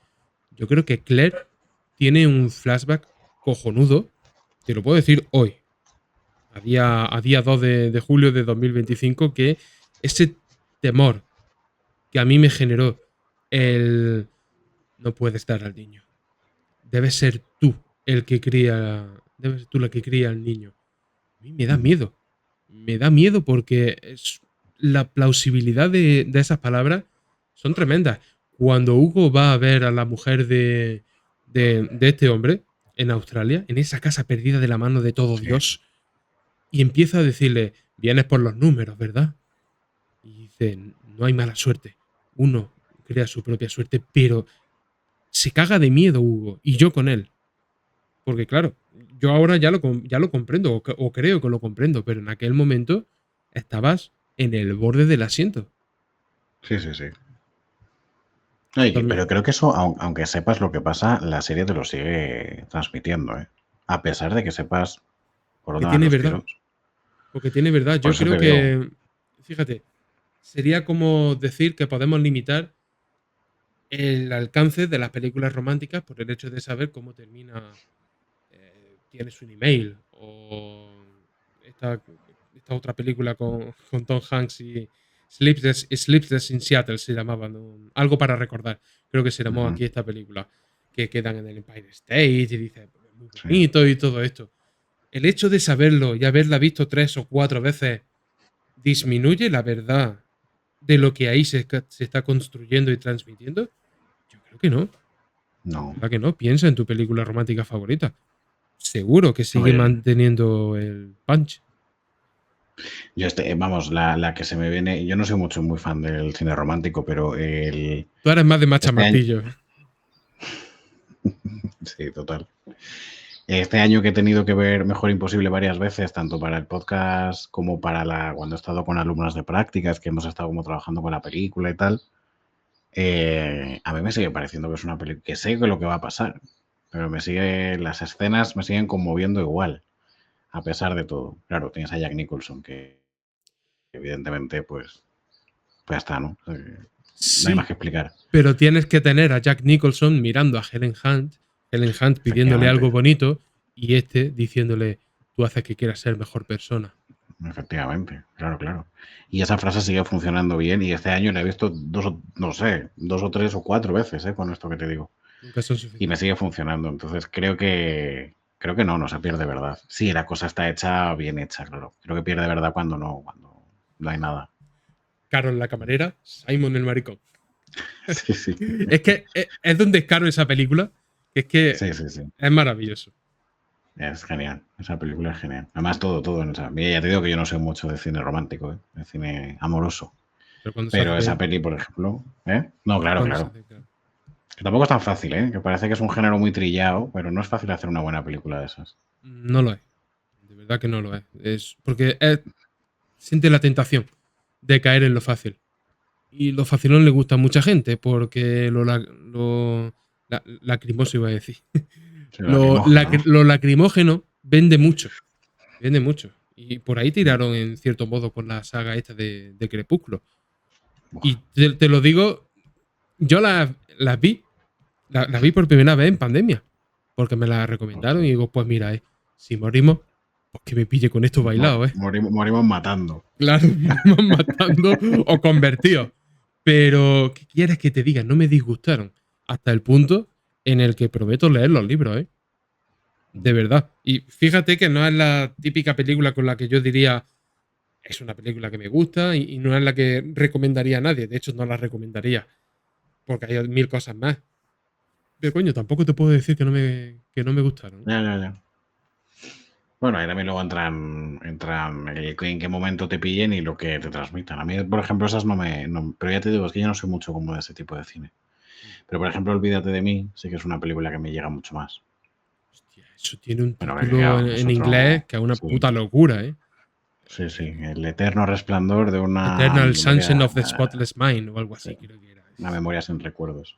Yo creo que Claire tiene un flashback cojonudo, te lo puedo decir hoy, a día 2 de julio de 2025, que ese temor que a mí me generó el no puedes dar al niño. Debes ser tú el que cría, debes ser tú la que cría al niño. A mí me da miedo. Me da miedo porque la plausibilidad de esas palabras son tremendas. Cuando Hugo va a ver a la mujer de este hombre en Australia, en esa casa perdida de la mano de todo Sí. Dios, y empieza a decirle, vienes por los números, ¿verdad? Y dice, no hay mala suerte. Uno crea su propia suerte, pero se caga de miedo Hugo, y yo con él. Porque claro, yo ahora ya lo comprendo, o creo que lo comprendo, pero en aquel momento estabas en el borde del asiento. Sí, sí, sí. Oye, También, pero creo que eso, aunque sepas lo que pasa, la serie te lo sigue transmitiendo, ¿eh? A pesar de que sepas por que dónde van tiene los verdad, tiros. porque tiene verdad. Por Yo eso creo te digo, que, fíjate, sería como decir que podemos limitar el alcance de las películas románticas por el hecho de saber cómo termina Tienes un email o esta, esta otra película con Tom Hanks y Sleepless in Seattle se llamaba, ¿no? Algo para recordar. Creo que se llamó ujú, aquí esta película, que quedan en el Empire State y dice, "Pues, muy sí. bonito y todo esto". El hecho de saberlo y haberla visto 3 o 4 veces disminuye la verdad de lo que ahí se está construyendo y transmitiendo. Yo creo que no. La No. verdad que no. Piensa en tu película romántica favorita. Seguro que sigue Hombre, manteniendo el punch. yo vamos, la que se me viene, yo no soy muy fan del cine romántico, pero Tú eres más de macha este año, martillo. sí, total. Este año que he tenido que ver Mejor Imposible varias veces, tanto para el podcast como para cuando he estado con alumnas de prácticas, que hemos estado como trabajando con la película y tal, a mí me sigue pareciendo que es una película que sé que lo que va a pasar, pero las escenas me siguen conmoviendo igual, a pesar de todo. Claro, tienes a Jack Nicholson, que evidentemente, pues ya está, ¿no? No hay más Sí, que explicar. pero tienes que tener a Jack Nicholson mirando a Helen Hunt pidiéndole Efectivamente. algo bonito y este diciéndole, tú haces que quieras ser mejor persona. Efectivamente, claro. Y esa frase sigue funcionando bien y este año la he visto no sé, 2 o 3 o 4 veces, con esto que te digo. Nunca son Y me suficientes. sigue funcionando. Entonces creo que no se pierde verdad. Sí, la cosa está hecha, bien hecha, claro. Creo que pierde verdad cuando no hay nada. Carol la camarera, Simon el maricón. Sí, sí. Es que es de un descaro esa película, que es que Sí, sí, sí. es maravilloso. Es genial. Esa película es genial. Además, todo en esa. Mira, ya te digo que yo no sé mucho de cine romántico, de cine amoroso. Pero cuando se hace Pero esa bien, peli, por ejemplo, ¿eh? No, claro, cuando se claro. hace, claro. Que tampoco es tan fácil, ¿eh? Que parece que es un género muy trillado, pero no es fácil hacer una buena película de esas. No lo es. De verdad que no lo es. Es porque siente la tentación de caer en lo fácil. Y lo facilón le gusta a mucha gente porque lacrimoso iba a decir. Sí, lacrimógeno, ¿no? Lo lacrimógeno vende mucho. Vende mucho. Y por ahí tiraron en cierto modo con la saga esta de Crepúsculo. Buah. Y te lo digo, yo las vi. Las vi por primera vez en pandemia. Porque me la recomendaron y Hostia. digo, pues mira, si morimos, pues que me pille con esto bailado, Morimos matando. Claro, morimos matando o convertidos. Pero, ¿qué quieres que te diga? No me disgustaron. Hasta el punto en el que prometo leer los libros, ¿eh? De verdad. Y fíjate que no es la típica película con la que yo diría es una película que me gusta y no es la que recomendaría a nadie. De hecho, no la recomendaría. Porque hay mil cosas más. Pero coño, tampoco te puedo decir que no me gustaron. Ya. Bueno, ahí también luego entran en qué momento te pillen y lo que te transmitan. A mí, por ejemplo, esas pero ya te digo, es que yo no soy mucho como de ese tipo de cine. Pero, por ejemplo, Olvídate de mí, sí que es una película que me llega mucho más. Hostia, eso tiene un Pero que, título claro, es en inglés otro. que es una Sí, puta locura, ¿eh? sí, sí. El eterno resplandor de una Eternal Sunshine memoria. of the Spotless Mind o algo Sí, así, creo que era. una memoria sin recuerdos.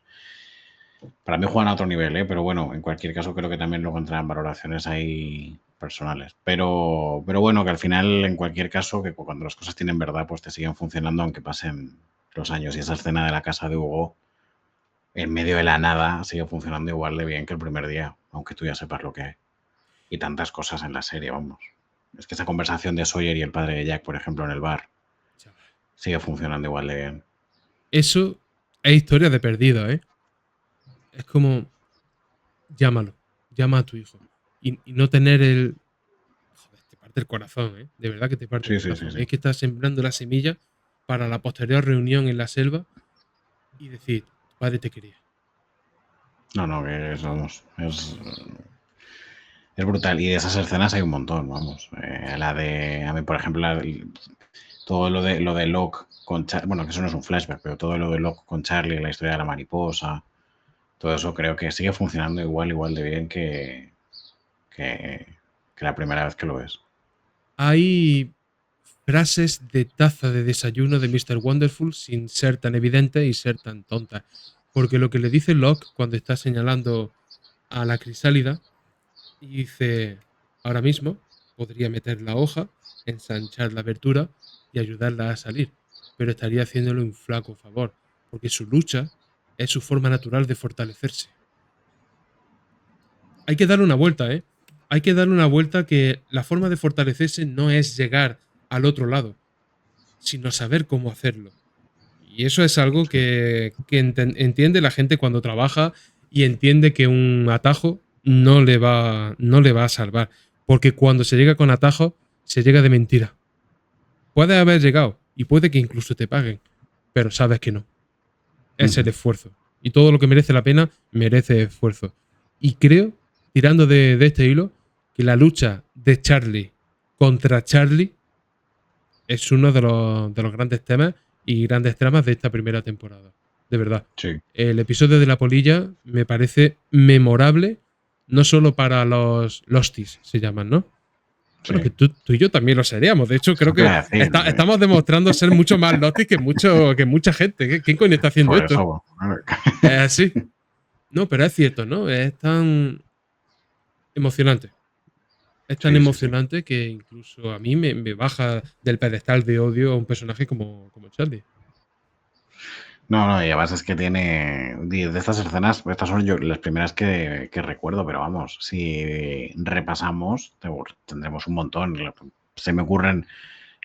Para mí juegan a otro nivel, pero bueno, en cualquier caso creo que también luego entran valoraciones ahí personales. Pero bueno, que al final, en cualquier caso, que cuando las cosas tienen verdad, pues te siguen funcionando aunque pasen los años. Y esa escena de la casa de Hugo, en medio de la nada, sigue funcionando igual de bien que el primer día, aunque tú ya sepas lo que hay. Y tantas cosas en la serie, vamos. Es que esa conversación de Sawyer y el padre de Jack, por ejemplo, en el bar, Chaval. sigue funcionando igual de bien. Eso es historia de perdido, ¿eh? Es como, llámalo, llama a tu hijo. Y no tener el... Joder, te parte el corazón, ¿eh? De verdad que te parte el Sí, sí, sí, corazón. sí. Es que estás sembrando la semilla para la posterior reunión en la selva y decir, tu padre te quería. No, que es, vamos, es brutal. Y de esas escenas hay un montón, vamos. A mí, por ejemplo, todo lo de Locke con Charlie, bueno, que eso no es un flashback, pero todo lo de Locke con Charlie, la historia de la mariposa, todo eso creo que sigue funcionando igual de bien que, que la primera vez que lo ves. Hay frases de taza de desayuno de Mr. Wonderful sin ser tan evidente y ser tan tonta. Porque lo que le dice Locke cuando está señalando a la crisálida y dice, ahora mismo podría meter la hoja, ensanchar la abertura y ayudarla a salir, pero estaría haciéndole un flaco favor, porque su lucha es su forma natural de fortalecerse. Hay que darle una vuelta, ¿eh? Hay que darle una vuelta que la forma de fortalecerse no es llegar al otro lado, sino saber cómo hacerlo. Y eso es algo Sí. que entiende la gente cuando trabaja y entiende que un atajo no le va a salvar. Porque cuando se llega con atajo, se llega de mentira. Puede haber llegado y puede que incluso te paguen, pero sabes que no. Es el Ujú. esfuerzo. Y todo lo que merece la pena merece esfuerzo. Y creo, tirando de este hilo, que la lucha de Charlie contra Charlie es uno de los grandes temas y grandes tramas de esta primera temporada. De verdad. Sí, El episodio de la polilla me parece memorable, no solo para los Losties, se llaman, ¿no? Bueno, que sí. tú y yo también lo seríamos. De hecho, creo Eso te que iba a decir. estamos demostrando ser mucho más Losties que mucha gente. ¿Quién coño está haciendo Por esto? eso. Es así. No, pero es cierto, ¿no? Es tan emocionante. Es tan Sí, sí, sí. emocionante que incluso a mí me baja del pedestal de odio a un personaje como Charlie. No, no, y además es que tiene. De estas escenas, estas son yo las primeras que recuerdo, pero vamos, si repasamos, tendremos un montón. Se me ocurren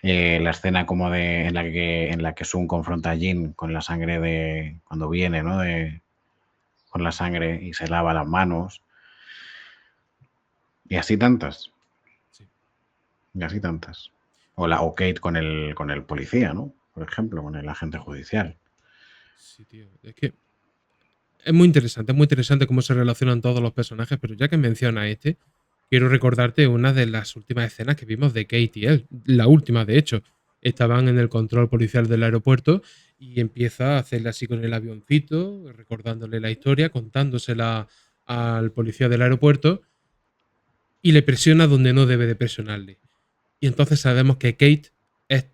la escena como de en la que Sun confronta a Jin con la sangre de. Cuando viene, ¿no? Con la sangre y se lava las manos. Y así tantas. Sí, Y así tantas. O Kate con el policía, ¿no? Por ejemplo, con el agente judicial. sí, tío. Es que es muy interesante cómo se relacionan todos los personajes, pero ya que menciona este, quiero recordarte una de las últimas escenas que vimos de Kate y él. La última, de hecho. Estaban en el control policial del aeropuerto y empieza a hacerle así con el avioncito, recordándole la historia, contándosela al policía del aeropuerto y le presiona donde no debe de presionarle. Y entonces sabemos que Kate es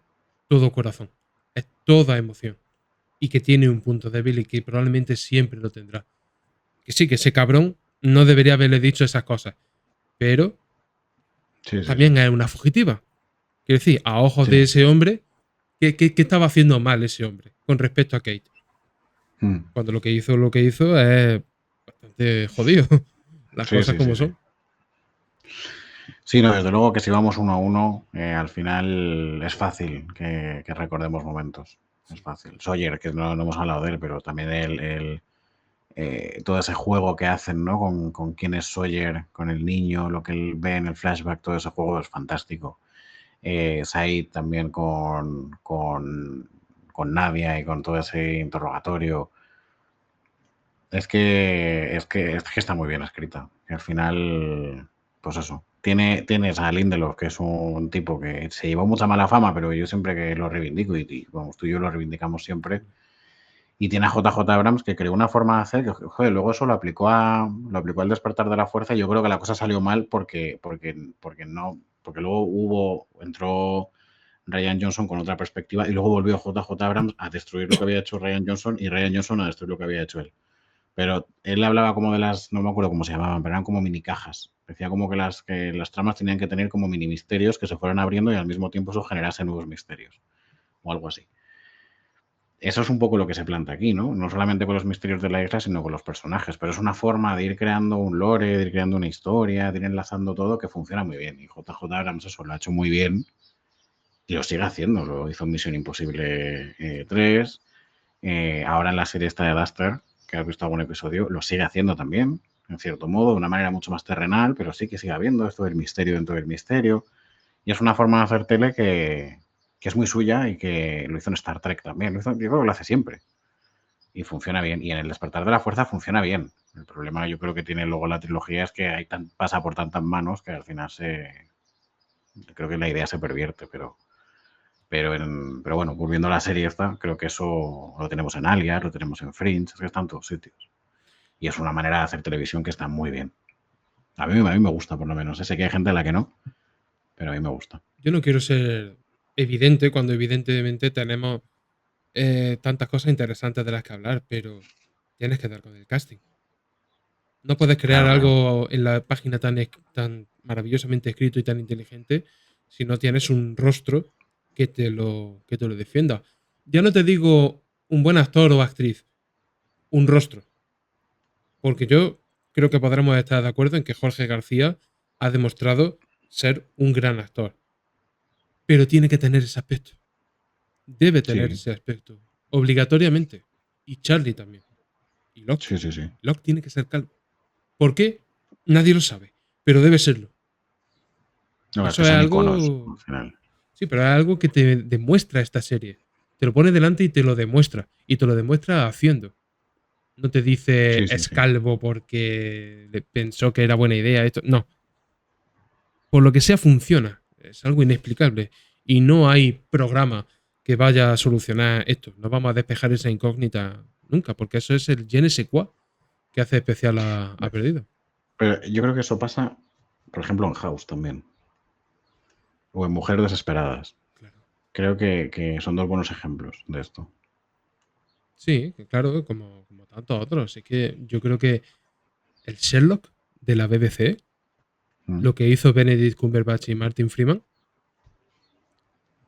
todo corazón, es toda emoción y que tiene un punto débil y que probablemente siempre lo tendrá. Que sí, que ese cabrón no debería haberle dicho esas cosas, pero Sí, sí, sí. también es una fugitiva. Quiero decir, a ojos de Sí. ese hombre, ¿qué estaba haciendo mal ese hombre con respecto a Kate? Mm. Cuando lo que hizo es bastante jodido. Las Sí, cosas sí, sí, como sí. son. Sí, no, desde luego que si vamos 1-1, al final es fácil que recordemos momentos. Es Sí, fácil. Sawyer, que no hemos hablado de él, pero también todo ese juego que hacen, ¿no? Con quién es Sawyer, con el niño, lo que él ve en el flashback, todo ese juego es fantástico. Said también con Nadia y con todo ese interrogatorio. Es que está muy bien escrita. Y al final, pues eso. Tienes a Lindelof, que es un tipo que se llevó mucha mala fama, pero yo siempre que lo reivindico, y vamos, tú y yo lo reivindicamos siempre. Y tiene a JJ Abrams, que creó una forma de hacer que, joder, luego eso lo aplicó al Despertar de la Fuerza, y yo creo que la cosa salió mal porque luego entró Ryan Johnson con otra perspectiva, y luego volvió JJ Abrams a destruir lo que había hecho Ryan Johnson y Ryan Johnson a destruir lo que había hecho él. Pero él hablaba como de no me acuerdo cómo se llamaban, pero eran como mini cajas. Decía como que las tramas tenían que tener como mini misterios que se fueran abriendo y al mismo tiempo eso generase nuevos misterios. O algo así. Eso es un poco lo que se planta aquí, ¿no? No solamente con los misterios de la isla, sino con los personajes. Pero es una forma de ir creando un lore, de ir creando una historia, de ir enlazando todo que funciona muy bien. Y JJ Abrams eso lo ha hecho muy bien y lo sigue haciendo. Lo hizo en Misión Imposible 3. Ahora en la serie esta de Duster, que has visto algún episodio, lo sigue haciendo también, en cierto modo, de una manera mucho más terrenal, pero sí que sigue habiendo esto del misterio dentro del misterio. Y es una forma de hacer tele que es muy suya y que lo hizo en Star Trek también. Yo creo que lo hace siempre. Y funciona bien. Y en El Despertar de la Fuerza funciona bien. El problema yo creo que tiene luego la trilogía es que pasa por tantas manos que al final creo que la idea se pervierte, pero bueno, volviendo a la serie esta, creo que eso lo tenemos en Alias, lo tenemos en Fringe, es que está en todos sitios. Y es una manera de hacer televisión que está muy bien. A mí me gusta, por lo menos. Sé que hay gente a la que no, pero a mí me gusta. yo no quiero ser evidente cuando evidentemente tenemos tantas cosas interesantes de las que hablar, pero tienes que dar con el casting. No puedes crear Claro, claro. algo en la página tan maravillosamente escrito y tan inteligente si no tienes un rostro que te lo defienda. Ya no te digo un buen actor o actriz, un rostro. Porque yo creo que podremos estar de acuerdo en que Jorge García ha demostrado ser un gran actor. Pero tiene que tener ese aspecto. Debe tener Sí, ese aspecto. Obligatoriamente. Y Charlie también. Y Locke. sí, sí, sí. Locke tiene que ser calvo. ¿Por qué? Nadie lo sabe. Pero debe serlo. No, Y es que eso es son iconos algo. al final. Sí, pero es algo que te demuestra esta serie. Te lo pone delante y te lo demuestra. Y te lo demuestra haciendo. No te dice Sí, sí, es sí. calvo porque pensó que era buena idea esto. No. Por lo que sea, funciona. Es algo inexplicable. Y no hay programa que vaya a solucionar esto. No vamos a despejar esa incógnita nunca, porque eso es el je ne sais quoi que hace especial a Perdido. Pero yo creo que eso pasa, por ejemplo, en House también. O en Mujeres Desesperadas. Claro. Creo que son dos buenos ejemplos de esto. Sí, que claro, como tantos otros. Es que yo creo que el Sherlock de la BBC, ¿Mm? lo que hizo Benedict Cumberbatch y Martin Freeman,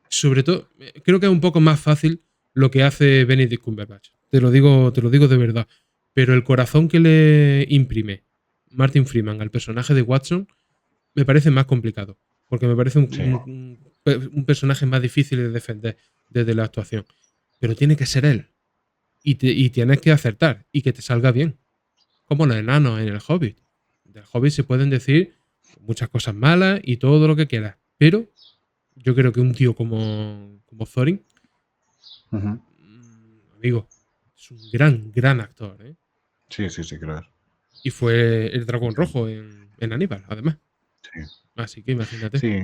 sobre todo, creo que es un poco más fácil lo que hace Benedict Cumberbatch. Te lo digo de verdad. Pero el corazón que le imprime Martin Freeman al personaje de Watson me parece más complicado. Porque me parece Sí. un personaje más difícil de defender desde la actuación. Pero tiene que ser él. Y tienes que acertar y que te salga bien. Como los enanos en el Hobbit. Del Hobbit se pueden decir muchas cosas malas y todo lo que quieras. Pero yo creo que un tío como Thorin, Ujú. amigo, es un gran, gran actor, ¿eh? Sí, sí, sí, creo. Y fue el dragón Sí, rojo en Aníbal, además. sí. Así que imagínate. Sí,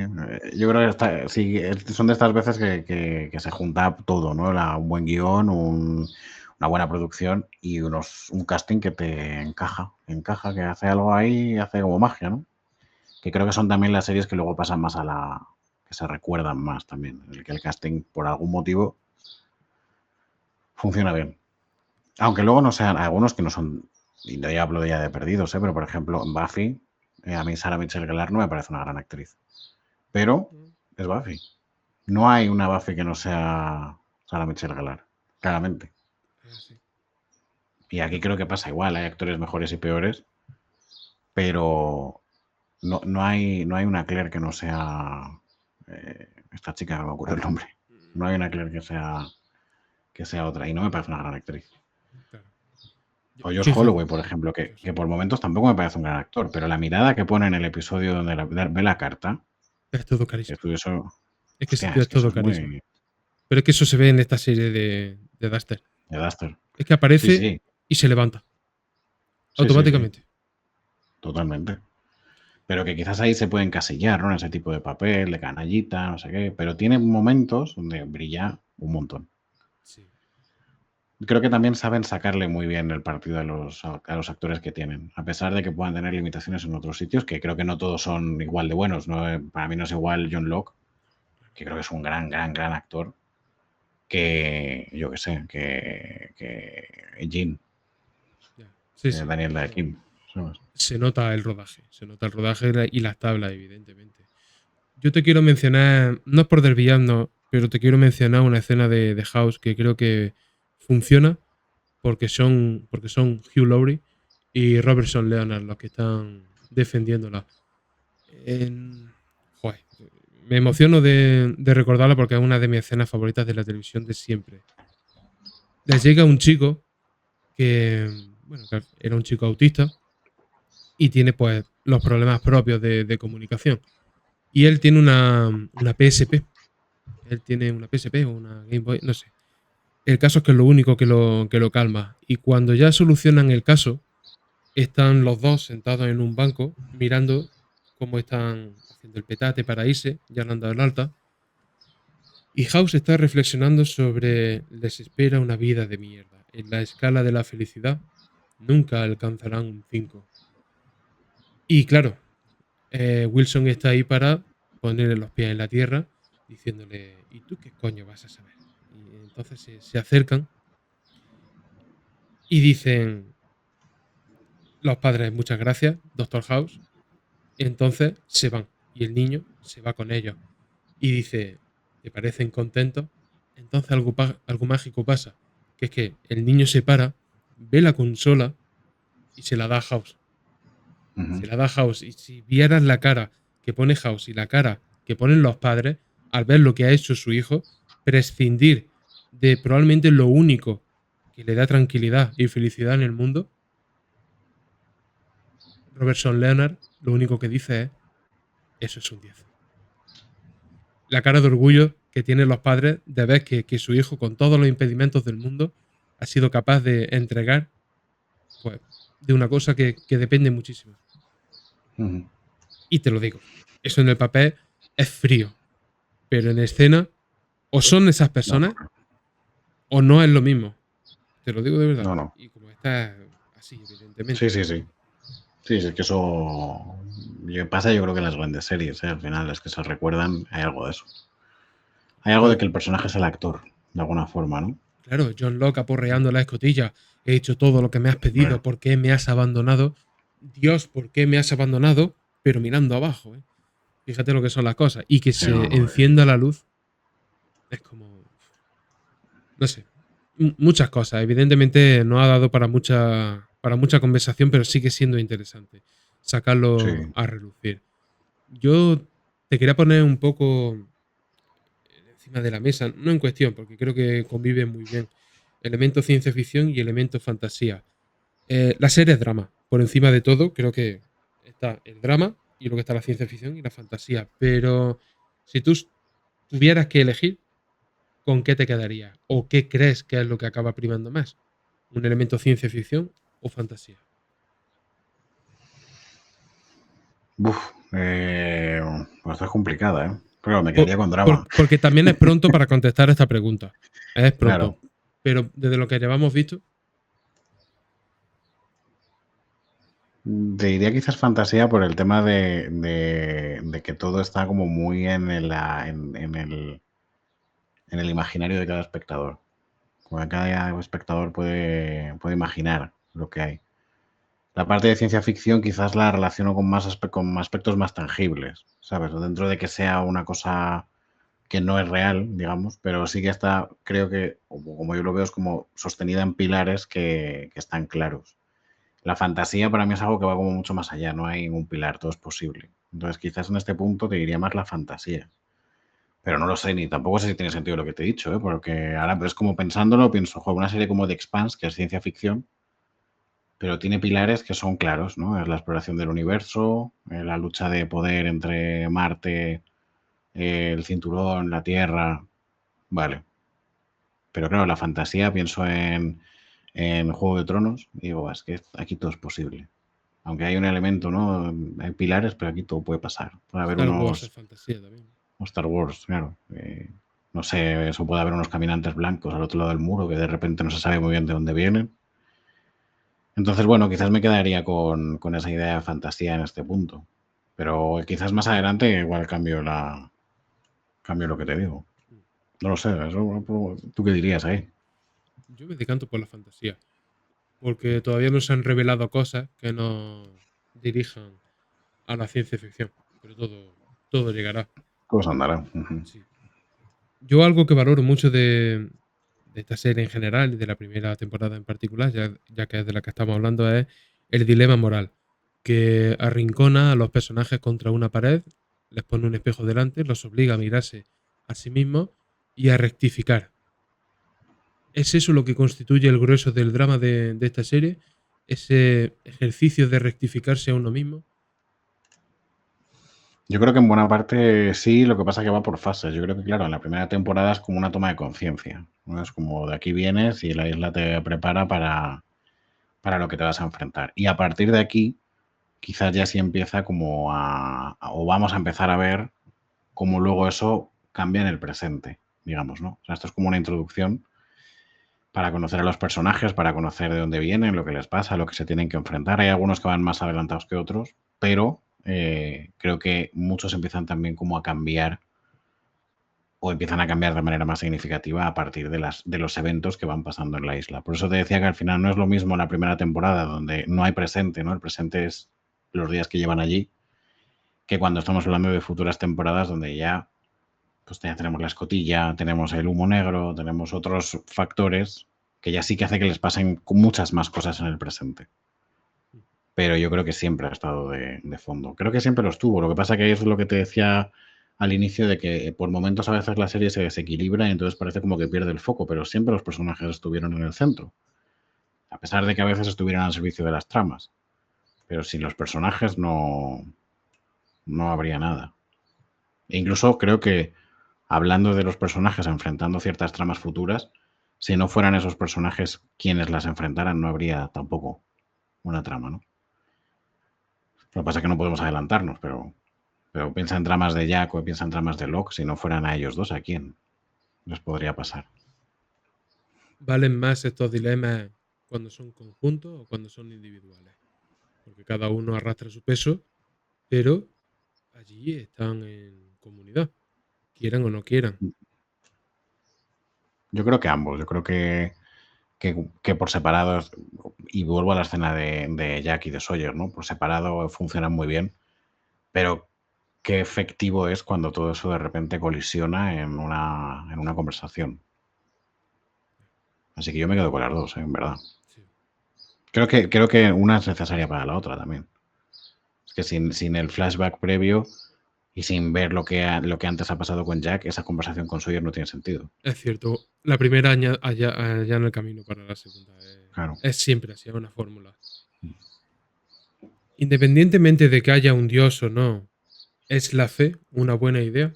yo creo que sí, son de estas veces que se junta todo, ¿no? Un buen guión, una buena producción y un casting que te encaja, que hace algo ahí, hace como magia, ¿no? Que creo que son también las series que luego pasan más que se recuerdan más también, en el que el casting por algún motivo funciona bien. Aunque luego no sean algunos que no son, y no ya hablo ya de perdidos, pero por ejemplo en Buffy, a mí Sarah Michelle Gellar no me parece una gran actriz, pero es Buffy. No hay una Buffy que no sea Sarah Michelle Gellar, claramente. Así. Y aquí creo que pasa igual, hay actores mejores y peores, pero no hay una Claire que no sea esta chica, no me acuerdo el nombre. No hay una Claire que sea otra, y no me parece una gran actriz. Claro. O Josh Fíjate. Holloway, por ejemplo, que por momentos tampoco me parece un gran actor, pero la mirada que pone en el episodio donde ve la carta, Es todo carisma. eso, Es que ese hostia, tío es es que eso todo es carisma. muy Pero es que eso se ve en esta serie de Duster. de Duster. Es que Sí, aparece sí, y se levanta. sí, sí, sí, Automáticamente. totalmente. Pero que quizás ahí se puede encasillar, ¿no? En ese tipo de papel, de canallita, no sé qué, pero tiene momentos donde brilla un montón. Sí. Creo que también saben sacarle muy bien el partido a los actores que tienen, a pesar de que puedan tener limitaciones en otros sitios, que creo que no todos son igual de buenos, ¿no? Para mí no es igual John Locke, que creo que es un gran, gran, gran actor, que yo qué sé, que Jin, Ya. Sí, que sí. Daniel No. Kim, ¿sabes? Se nota el rodaje. Se nota el rodaje y las tablas, evidentemente. Yo te quiero mencionar, no es por desviarnos, pero te quiero mencionar una escena de House que creo que funciona porque son Hugh Laurie y Robertson Leonard los que están defendiéndola. Joder, me emociono de recordarla porque es una de mis escenas favoritas de la televisión de siempre. Les llega un chico que, bueno, que era un chico autista y tiene pues los problemas propios de comunicación. Y él tiene una PSP. Él tiene una PSP o una Game Boy, no sé. El caso es que es lo único que lo calma. Y cuando ya solucionan el caso, están los dos sentados en un banco mirando cómo están haciendo el petate para irse, ya no han dado el alta. Y House está reflexionando sobre les espera una vida de mierda. En la escala de la felicidad nunca alcanzarán un 5. Y claro, Wilson está ahí para ponerle los pies en la tierra, diciéndole, ¿y tú qué coño vas a saber? Y entonces se acercan y dicen los padres, muchas gracias, Doctor House. Entonces se van y el niño se va con ellos. Y dice, ¿te parecen contentos? Entonces algo mágico pasa, que es que el niño se para, ve la consola y se la da a House. Ujú. Se la da a House. Y si vieras la cara que pone House y la cara que ponen los padres al ver lo que ha hecho su hijo, prescindir de probablemente lo único que le da tranquilidad y felicidad en el mundo, Robertson Leonard lo único que dice es, eso es un 10. La cara de orgullo que tienen los padres de ver que su hijo, con todos los impedimentos del mundo, ha sido capaz de entregar pues, de una cosa que depende muchísimo. Ujú. Y te lo digo, eso en el papel es frío, pero en escena o son esas No, personas o no es lo mismo. Te lo digo de verdad. no, no. Y como está así, Sí, evidentemente. sí, sí. Sí, es que eso pasa yo creo que en las grandes series, al final, las que se recuerdan, hay algo de eso. Hay algo de John, que el personaje es el actor, de alguna forma, ¿no? claro, John Locke aporreando la escotilla. He hecho todo lo que me has pedido. Hombre, ¿Por qué me has abandonado? Dios, ¿por qué me has abandonado? Pero mirando abajo, ¿eh? Fíjate lo que son las cosas. Y que sí, no, se no, encienda la luz es como. No sé. Muchas cosas. Evidentemente no ha dado para mucha conversación, pero sigue siendo interesante sacarlo Sí. a relucir. Yo te quería poner un poco encima de la mesa, no en cuestión, porque creo que conviven muy bien elementos ciencia ficción y elementos fantasía. La serie es drama. Por encima de todo, creo que está el drama y luego está la ciencia ficción y la fantasía. Pero si tú tuvieras que elegir, ¿con qué te quedarías? ¿O qué crees que es lo que acaba primando más? ¿Un elemento ciencia ficción o fantasía? Uf, pues esta es complicada, ¿eh? Pero me quedaría con drama. Porque también es pronto para contestar esta pregunta. Es pronto. Claro. Pero desde lo que llevamos visto, Te diría quizás fantasía por el tema de que todo está como muy en el imaginario de cada espectador. Como que cada espectador puede imaginar lo que hay. La parte de ciencia ficción quizás la relaciono con con aspectos más tangibles, ¿sabes? Dentro de que sea una cosa que no es real, digamos, pero sí que está, creo que, como yo lo veo, es como sostenida en pilares que están claros. La fantasía para mí es algo que va como mucho más allá, no hay un pilar, todo es posible. Entonces, quizás en este punto te diría más la fantasía. Pero no lo sé, ni tampoco sé si tiene sentido lo que te he dicho, ¿eh? Porque ahora es como pensándolo, pienso, joder, una serie como The Expanse, que es ciencia ficción, pero tiene pilares que son claros, ¿no? Es la exploración del universo, la lucha de poder entre Marte, el cinturón, la Tierra, vale. Pero claro, la fantasía, pienso en Juego de Tronos, y digo, es que aquí todo es posible. Aunque hay un elemento, ¿no? Hay pilares, pero aquí todo puede pasar. Puede haber Star Wars es unos fantasía también. Star Wars, claro. No sé, eso puede haber unos caminantes blancos al otro lado del muro que de repente no se sabe muy bien de dónde vienen. Entonces, bueno, quizás me quedaría con esa idea de fantasía en este punto. Pero quizás más adelante igual cambio lo que te digo. No lo sé, ¿tú qué dirías ahí? Yo me decanto por la fantasía. Porque todavía no se han revelado cosas que nos dirijan a la ciencia ficción. Pero todo llegará. ¿Cómo se andará? Ujú. Sí. Yo algo que valoro mucho de esta serie en general y de la primera temporada en particular, ya que es de la que estamos hablando, es el dilema moral, que arrincona a los personajes contra una pared, les pone un espejo delante, los obliga a mirarse a sí mismos y a rectificar. ¿Es eso lo que constituye el grueso del drama de esta serie? Ese ejercicio de rectificarse a uno mismo. Yo creo que en buena parte sí, lo que pasa es que va por fases. Yo creo que, claro, en la primera temporada es como una toma de conciencia, ¿no? Es como de aquí vienes y la isla te prepara para lo que te vas a enfrentar. Y a partir de aquí, quizás ya sí empieza como o vamos a empezar a ver cómo luego eso cambia en el presente, digamos, ¿no? O sea, esto es como una introducción para conocer a los personajes, para conocer de dónde vienen, lo que les pasa, lo que se tienen que enfrentar. Hay algunos que van más adelantados que otros, pero creo que muchos empiezan también como a cambiar o empiezan a cambiar de manera más significativa a partir de los eventos que van pasando en la isla. Por eso te decía que al final no es lo mismo la primera temporada donde no hay presente, ¿no? El presente es los días que llevan allí, que cuando estamos hablando de futuras temporadas donde ya pues ya tenemos la escotilla, tenemos el humo negro, tenemos otros factores que ya sí que hace que les pasen muchas más cosas en el presente. Pero yo creo que siempre ha estado de fondo. Creo que siempre lo estuvo. Lo que pasa que es lo que te decía al inicio de que por momentos a veces la serie se desequilibra y entonces parece como que pierde el foco, pero siempre los personajes estuvieron en el centro, a pesar de que a veces estuvieran al servicio de las tramas. Pero sin los personajes no habría nada. E incluso creo que hablando de los personajes enfrentando ciertas tramas futuras, si no fueran esos personajes quienes las enfrentaran, no habría tampoco una trama, ¿no? Lo que pasa es que no podemos adelantarnos, pero piensa en tramas de Jack o piensa en tramas de Locke, si no fueran a ellos dos, ¿a quién les podría pasar? ¿Valen más estos dilemas cuando son conjuntos o cuando son individuales? Porque cada uno arrastra su peso, pero allí están en comunidad, quieran o no quieran. Yo creo que ambos, yo creo que por separado, y vuelvo a la escena de Jack y de Sawyer, ¿no? Por separado funcionan muy bien, pero qué efectivo es cuando todo eso de repente colisiona en una conversación. Así que yo me quedo con las dos, en verdad. Sí. Creo que una es necesaria para la otra también. Es que sin el flashback previo y sin ver lo que antes ha pasado con Jack, esa conversación con Sawyer no tiene sentido. Es cierto, la primera allá en el camino para la segunda. Claro. Es siempre así, es una fórmula. Independientemente de que haya un dios o no, ¿es la fe una buena idea?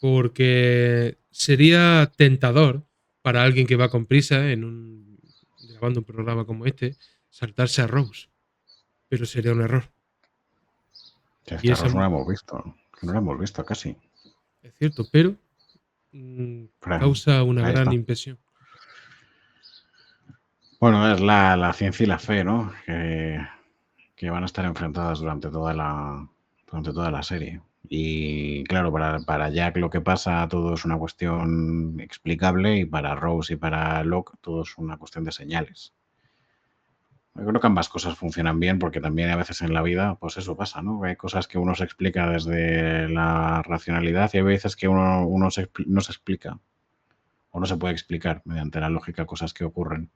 Porque sería tentador para alguien que va con prisa grabando un programa como este, saltarse a Rose, pero sería un error. Que Y esta esa Rose no la hemos visto. Que no la hemos visto casi. es cierto, pero Pero causa una ahí gran está. impresión. Bueno, es la ciencia y la fe, ¿no? Que van a estar enfrentadas durante toda la serie. Y claro, para Jack lo que pasa todo es una cuestión explicable y para Rose y para Locke todo es una cuestión de señales. Yo creo que ambas cosas funcionan bien porque también a veces en la vida, pues eso pasa, ¿no? Hay cosas que uno se explica desde la racionalidad y hay veces que uno no se explica o no se puede explicar mediante la lógica cosas que ocurren.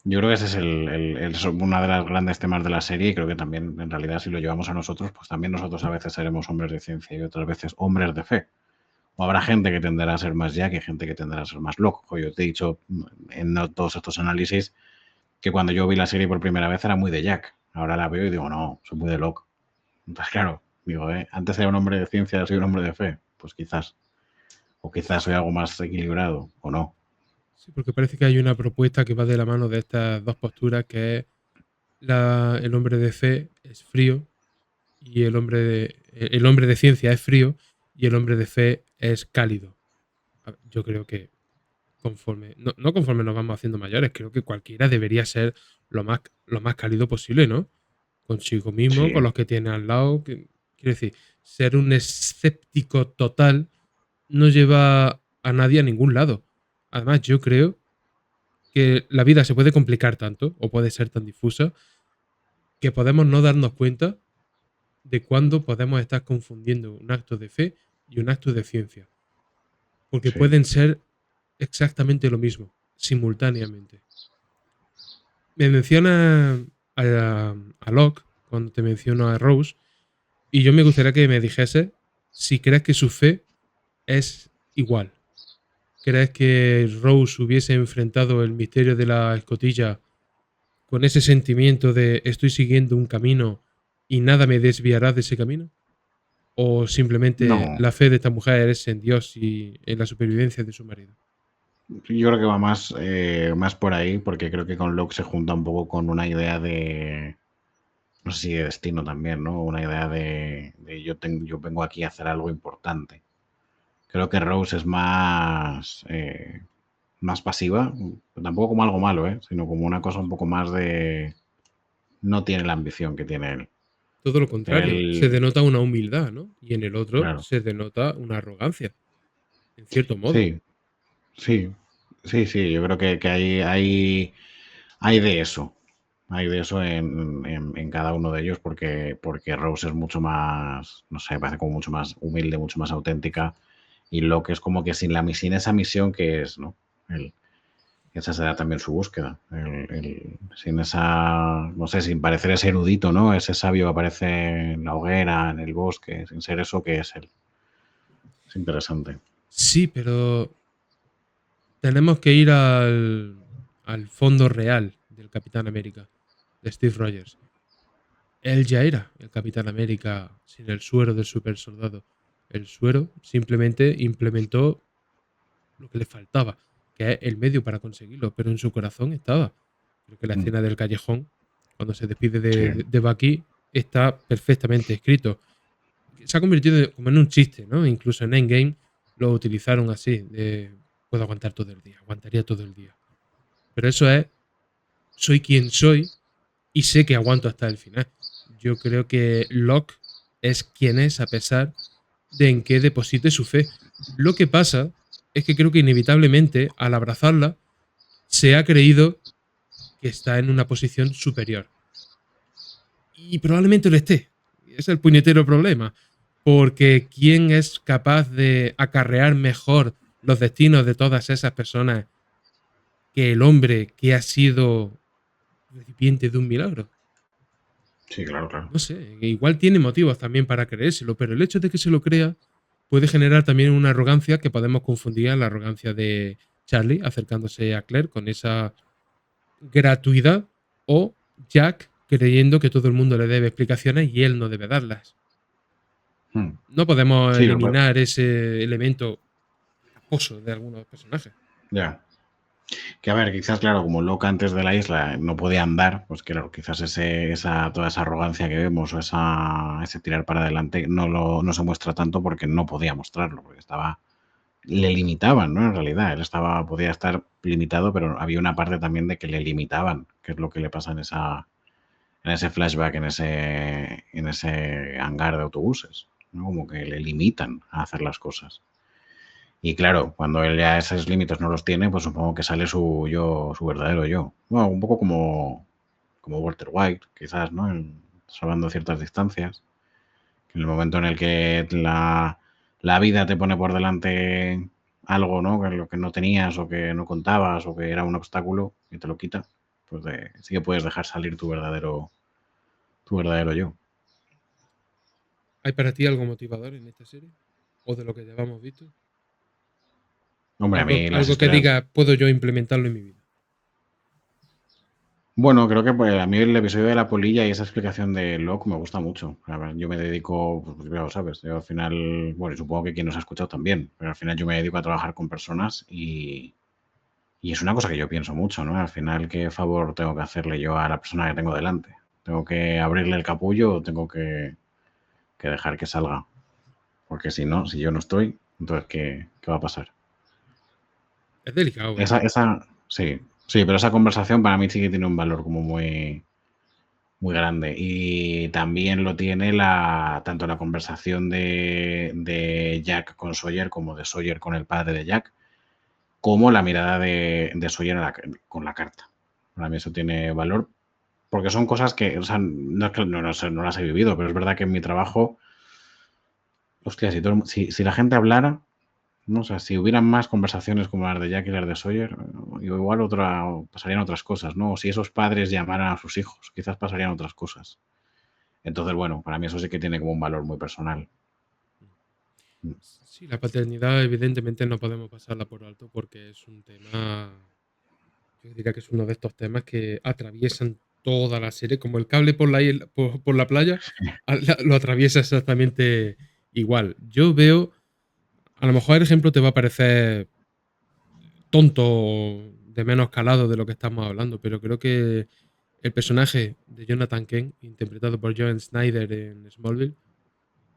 Yo creo que ese es una de las grandes temas de la serie y creo que también, en realidad, si lo llevamos a nosotros, pues también nosotros a veces seremos hombres de ciencia y otras veces hombres de fe. O habrá gente que tenderá a ser más Jack y gente que tenderá a ser más Locke. Yo te he dicho en todos estos análisis que cuando yo vi la serie por primera vez era muy de Jack. Ahora la veo y digo, no, soy muy de Locke. Entonces, claro, digo, antes era un hombre de ciencia, ahora soy un hombre de fe. Pues quizás. O quizás soy algo más equilibrado, o no. Sí, porque parece que hay una propuesta que va de la mano de estas dos posturas, que es el hombre de fe es frío y el hombre de ciencia es frío y el hombre de fe es cálido. Yo creo que no conforme nos vamos haciendo mayores, creo que cualquiera debería ser lo más cálido posible, ¿no? Consigo mismo, Sí, con los que tiene al lado. Quiero decir, ser un escéptico total no lleva a nadie a ningún lado. Además, yo creo que la vida se puede complicar tanto, o puede ser tan difusa, que podemos no darnos cuenta de cuándo podemos estar confundiendo un acto de fe y un acto de ciencia. Porque sí. pueden ser exactamente lo mismo, simultáneamente. Me menciona a Locke cuando te menciono a Rose, y yo me gustaría que me dijese si crees que su fe es igual. ¿Crees que Rose hubiese enfrentado el misterio de la escotilla con ese sentimiento de estoy siguiendo un camino y nada me desviará de ese camino? ¿O simplemente No, la fe de esta mujer es en Dios y en la supervivencia de su marido? yo creo que va más por ahí, porque creo que con Locke se junta un poco con una idea de, no sé si de destino también, ¿no? Una idea de yo vengo aquí a hacer algo importante. Creo que Rose es más pasiva, tampoco como algo malo, sino como una cosa un poco más de no tiene la ambición que tiene él. Todo lo contrario, se Él, denota una humildad, ¿no? Y en el otro claro, se denota una arrogancia, en cierto modo. sí, sí, sí, yo creo que hay de eso. Hay de eso en cada uno de ellos porque Rose es mucho más, no sé, parece como mucho más humilde, mucho más auténtica. Y Locke es como que sin esa misión que es, ¿no? El, esa será también su búsqueda. Sin esa, no sé, sin parecer ese erudito, ¿no? Ese sabio que aparece en la hoguera, en el bosque, sin ser eso que es él. Es interesante. Sí, pero tenemos que ir al fondo real del Capitán América, de Steve Rogers. Él ya era el Capitán América sin el suero del super soldado. El suero simplemente implementó lo que le faltaba, que es el medio para conseguirlo, pero en su corazón estaba. Creo que la Mm, escena del callejón, cuando se despide sí, de Bucky, está perfectamente escrito. Se ha convertido como en un chiste, ¿no? Incluso en Endgame lo utilizaron así, de puedo aguantar todo el día, aguantaría todo el día. Pero eso es, soy quien soy y sé que aguanto hasta el final. Yo creo que Locke es quien es a pesar de en qué deposite su fe. Lo que pasa es que creo que inevitablemente, al abrazarla, se ha creído que está en una posición superior. Y probablemente lo esté. Es el puñetero problema. Porque ¿quién es capaz de acarrear mejor los destinos de todas esas personas que el hombre que ha sido recipiente de un milagro. Sí, claro, claro. No sé, igual tiene motivos también para creérselo, pero el hecho de que se lo crea puede generar también una arrogancia que podemos confundir a la arrogancia de Charlie acercándose a Claire con esa gratuidad, o Jack creyendo que todo el mundo le debe explicaciones y él no debe darlas. Hmm. No podemos Sí, eliminar ese elemento casposo de algunos personajes. ya. Que a ver, quizás, claro, como Locke antes de la isla no podía andar, pues claro, quizás toda esa arrogancia que vemos o ese tirar para adelante no se muestra tanto porque no podía mostrarlo, porque le limitaban, ¿no? En realidad, podía estar limitado, pero había una parte también de que le limitaban, que es lo que le pasa en ese flashback, en ese hangar de autobuses, ¿no? Como que le limitan a hacer las cosas. Y claro, cuando él ya esos límites no los tiene, pues supongo que sale su verdadero yo. Bueno, un poco como Walter White, quizás, ¿no? Salvando ciertas distancias. En el momento en el que la vida te pone por delante algo, ¿no? Que lo que no tenías o que no contabas o que era un obstáculo y te lo quita, pues sí que puedes dejar salir tu verdadero yo. ¿Hay para ti algo motivador en esta serie? ¿O de lo que llevamos visto? Hombre, a mí las Algo que historias. diga, puedo yo implementarlo en mi vida. Bueno, creo que pues, a mí el episodio de la polilla y esa explicación de Locke me gusta mucho. A ver, yo me dedico, pues ya lo sabes, yo al final, bueno, y supongo que quien nos ha escuchado también, pero al final yo me dedico a trabajar con personas y es una cosa que yo pienso mucho, ¿no? Al final, ¿qué favor tengo que hacerle yo a la persona que tengo delante? ¿Tengo que abrirle el capullo o tengo que dejar que salga? Porque si no, si yo no estoy, entonces, ¿qué va a pasar? Es delicado, ¿verdad? Sí, sí, pero esa conversación para mí sí que tiene un valor como muy grande. Y también lo tiene tanto la conversación de Jack con Sawyer como de Sawyer con el padre de Jack, como la mirada de Sawyer con la carta. Para mí eso tiene valor, porque son cosas que, o sea, no, es que no las he vivido, pero es verdad que en mi trabajo, hostia, si la gente hablara, no sé, si hubieran más conversaciones como las de Jack y las de Sawyer, igual pasarían otras cosas, ¿no? O si esos padres llamaran a sus hijos, quizás pasarían otras cosas. Entonces, bueno, para mí eso sí que tiene como un valor muy personal. Sí, la paternidad evidentemente no podemos pasarla por alto porque es un tema, yo diría que es uno de estos temas que atraviesan toda la serie, como el cable por la playa, lo atraviesa exactamente igual. Yo veo, a lo mejor el ejemplo te va a parecer tonto o de menos calado de lo que estamos hablando, pero creo que el personaje de Jonathan Kent, interpretado por Joan Snyder en Smallville,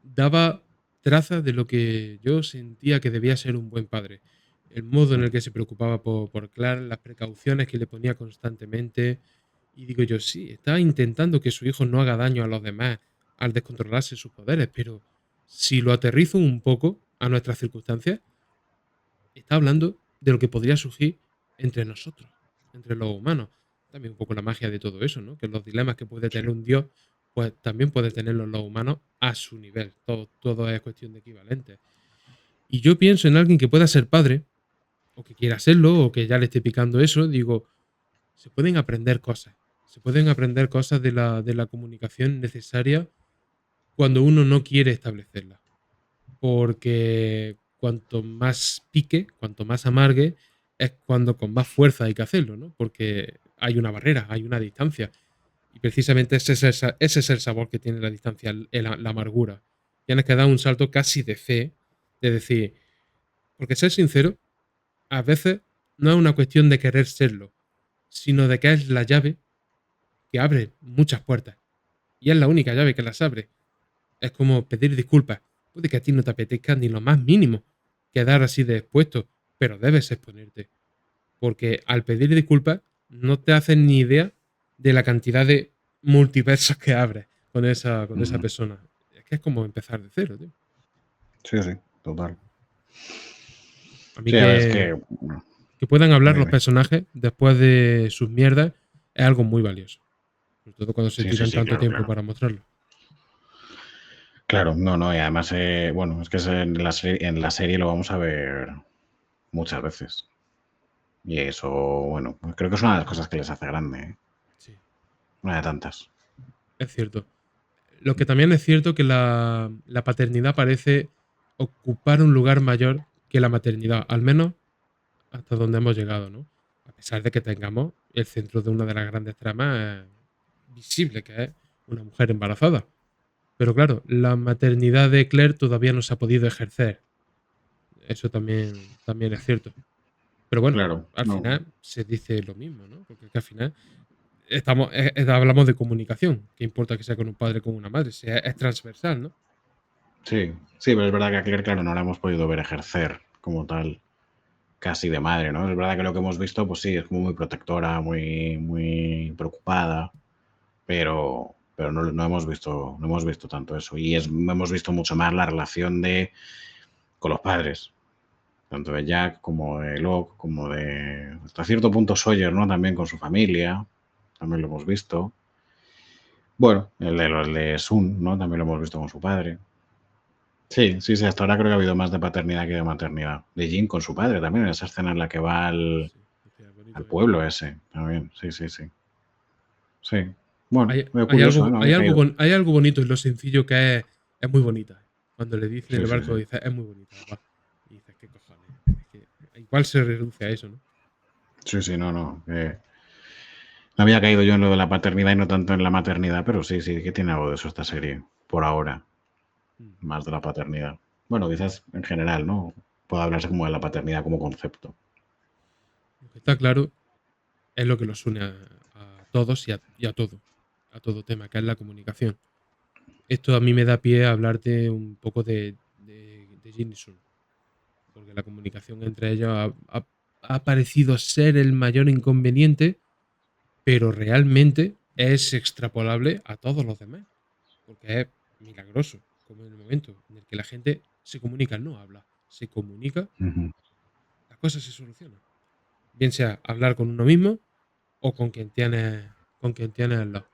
daba trazas de lo que yo sentía que debía ser un buen padre. El modo en el que se preocupaba por Clark, las precauciones que le ponía constantemente. Y digo yo, sí, estaba intentando que su hijo no haga daño a los demás al descontrolarse sus poderes, pero si lo aterrizo un poco a nuestras circunstancias, está hablando de lo que podría surgir entre nosotros, entre los humanos. También un poco la magia de todo eso, ¿no? Que los dilemas que puede Sí, tener un dios, pues también puede tenerlos los humanos a su nivel. Todo es cuestión de equivalentes. Y yo pienso en alguien que pueda ser padre, o que quiera serlo, o que ya le esté picando eso, digo, se pueden aprender cosas. Se pueden aprender cosas de la comunicación necesaria cuando uno no quiere establecerla, porque cuanto más pique, cuanto más amargue, es cuando con más fuerza hay que hacerlo, ¿no? Porque hay una barrera, hay una distancia. Y precisamente ese es el sabor que tiene la distancia, la amargura. Tienes que dar un salto casi de fe, de decir, porque ser sincero, a veces no es una cuestión de querer serlo, sino de que es la llave que abre muchas puertas. Y es la única llave que las abre. Es como pedir disculpas. Puede que a ti no te apetezca ni lo más mínimo quedar así de expuesto, pero debes exponerte. Porque al pedir disculpas no te hacen ni idea de la cantidad de multiversos que abres con esa ujú. persona. Es que es como empezar de cero, tío. Sí, sí, total. A mí Sí, a ver, es que. que puedan hablar Dime, los dime. personajes después de sus mierdas es algo muy valioso. Sobre todo cuando se Sí, sí, tiran sí, tanto claro, tiempo claro. para mostrarlo. Claro, no, no, y además, bueno, es que en la serie lo vamos a ver muchas veces. Y eso, bueno, creo que es una de las cosas que les hace grande, ¿eh? Sí, Una de tantas. es cierto. Lo que también es cierto que la paternidad parece ocupar un lugar mayor que la maternidad, al menos hasta donde hemos llegado, ¿no? A pesar de que tengamos el centro de una de las grandes tramas visible, que es una mujer embarazada. Pero claro, la maternidad de Claire todavía no se ha podido ejercer. Eso también es cierto. Pero bueno, Claro, al no. final se dice lo mismo, ¿no? Porque es que al final hablamos de comunicación. ¿Qué importa que sea con un padre o con una madre? Es transversal, ¿no? Sí, sí, pero es verdad que a Claire, claro, no la hemos podido ver ejercer como tal, casi de madre, ¿no? Es verdad que lo que hemos visto, pues sí, es como muy protectora, muy preocupada, pero no hemos visto tanto eso. Y hemos visto mucho más la relación con los padres, tanto de Jack como de Locke, como de hasta cierto punto Sawyer, ¿no? También con su familia, también lo hemos visto. Bueno, el de Sun, ¿no? También lo hemos visto con su padre. Sí, sí, sí, hasta ahora creo que ha habido más de paternidad que de maternidad. De Jin con su padre también, en esa escena en la que va Sí, hostia, al bonito, ¿eh? pueblo ese, también. Sí, sí, sí. Sí. Bueno, Hay, es hay curioso, ¿eh? algo, No hay, había algo, caído. hay algo bonito en lo sencillo que es muy bonita. Cuando le dicen en Sí, el sí, barco, sí. dice, es muy bonita, papá. Y dices, ¿qué cojones? Es que igual se reduce a eso, ¿no? Sí, sí, no, no. No había caído yo en lo de la paternidad y no tanto en la maternidad, pero sí, sí, que tiene algo de eso esta serie, por ahora, Mm. más de la paternidad. Bueno, quizás en general, ¿no? Puede hablarse como de la paternidad como concepto. Lo que está claro es lo que nos une a todos a todo tema, que es la comunicación. Esto a mí me da pie a hablarte un poco de Jin y Sun, porque la comunicación entre ellos ha parecido ser el mayor inconveniente, pero realmente es extrapolable a todos los demás, porque es milagroso, como en el momento en el que la gente se comunica, no habla, se comunica, Ujú. las cosas se solucionan. Bien sea hablar con uno mismo o con quien tiene al lado.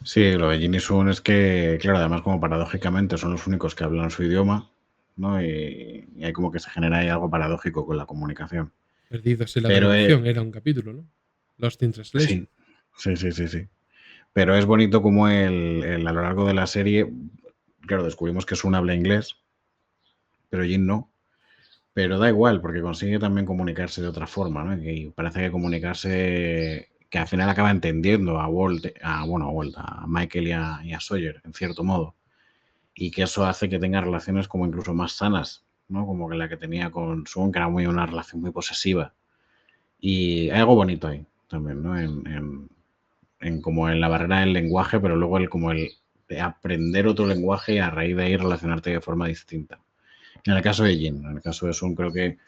Sí, lo de Jin y Sun es que, claro, además como paradójicamente son los únicos que hablan su idioma, ¿no? Y hay como que se genera ahí algo paradójico con la comunicación. Perdidos en la Pero traducción era un capítulo, ¿no? Lost in Translation. sí, sí, sí, sí, sí. Pero es bonito como a lo largo de la serie, claro, descubrimos que Sun habla inglés, pero Jin no. Pero da igual, porque consigue también comunicarse de otra forma, ¿no? Y parece que comunicarse, que al final acaba entendiendo a Walt, bueno, a Walt, a Michael y a Sawyer, en cierto modo. Y que eso hace que tenga relaciones como incluso más sanas, ¿no? Como que la que tenía con Sun, que era una relación muy posesiva. Y hay algo bonito ahí también, ¿no? En como en la barrera del lenguaje, pero luego como el de aprender otro lenguaje y a raíz de ahí relacionarte de forma distinta. En el caso de Jin, en el caso de Sun, creo que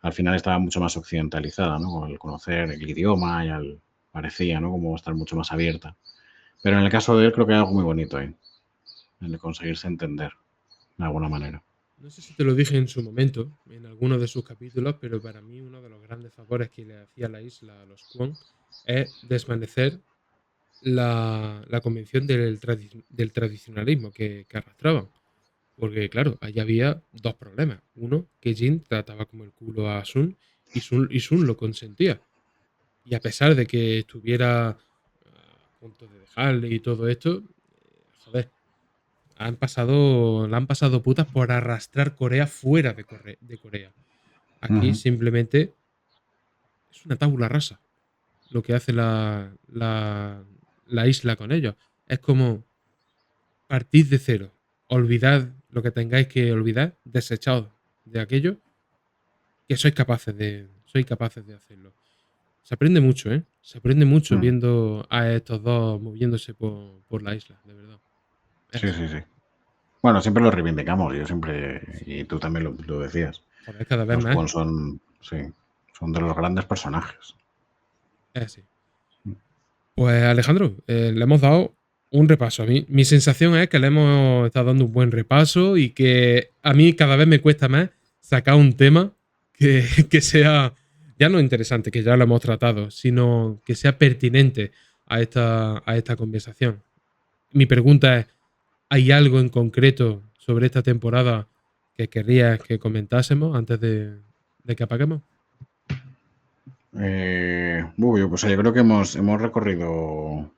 al final estaba mucho más occidentalizada, ¿no? Al conocer el idioma y parecía, ¿no? Como estar mucho más abierta. Pero en el caso de él creo que hay algo muy bonito ahí, en el conseguirse entender, de alguna manera. No sé si te lo dije en su momento, en alguno de sus capítulos, pero para mí uno de los grandes favores que le hacía la isla a los Kwon es desvanecer la convención del tradicionalismo que arrastraban. Porque, claro, allí había dos problemas. Uno, que Jin trataba como el culo a Sun y Sun lo consentía. Y a pesar de que estuviera a punto de dejarle y todo esto, joder, le han pasado putas por arrastrar Corea fuera de Corea. Aquí Ujú, simplemente es una tabula rasa lo que hace la isla con ellos. Es como partid de cero, olvidad lo que tengáis que olvidar, desechaos de aquello que sois capaces de hacerlo. Se aprende mucho, ¿eh? Se aprende mucho ujú. viendo a estos dos moviéndose por la isla, de verdad. Es Sí, así. sí, sí. Bueno, siempre lo reivindicamos, yo siempre, y Sí. tú también lo decías. Joder, cada vez Los más. Kwon son, sí, son de los grandes personajes. Es así. Pues Alejandro, le hemos dado un repaso. A mí, mi sensación es que le hemos estado dando un buen repaso y que a mí cada vez me cuesta más sacar un tema que, que sea ya no interesante, que ya lo hemos tratado, sino que sea pertinente a esta conversación. Mi pregunta es, ¿hay algo en concreto sobre esta temporada que querrías que comentásemos antes de que apaguemos? Yo creo que hemos recorrido.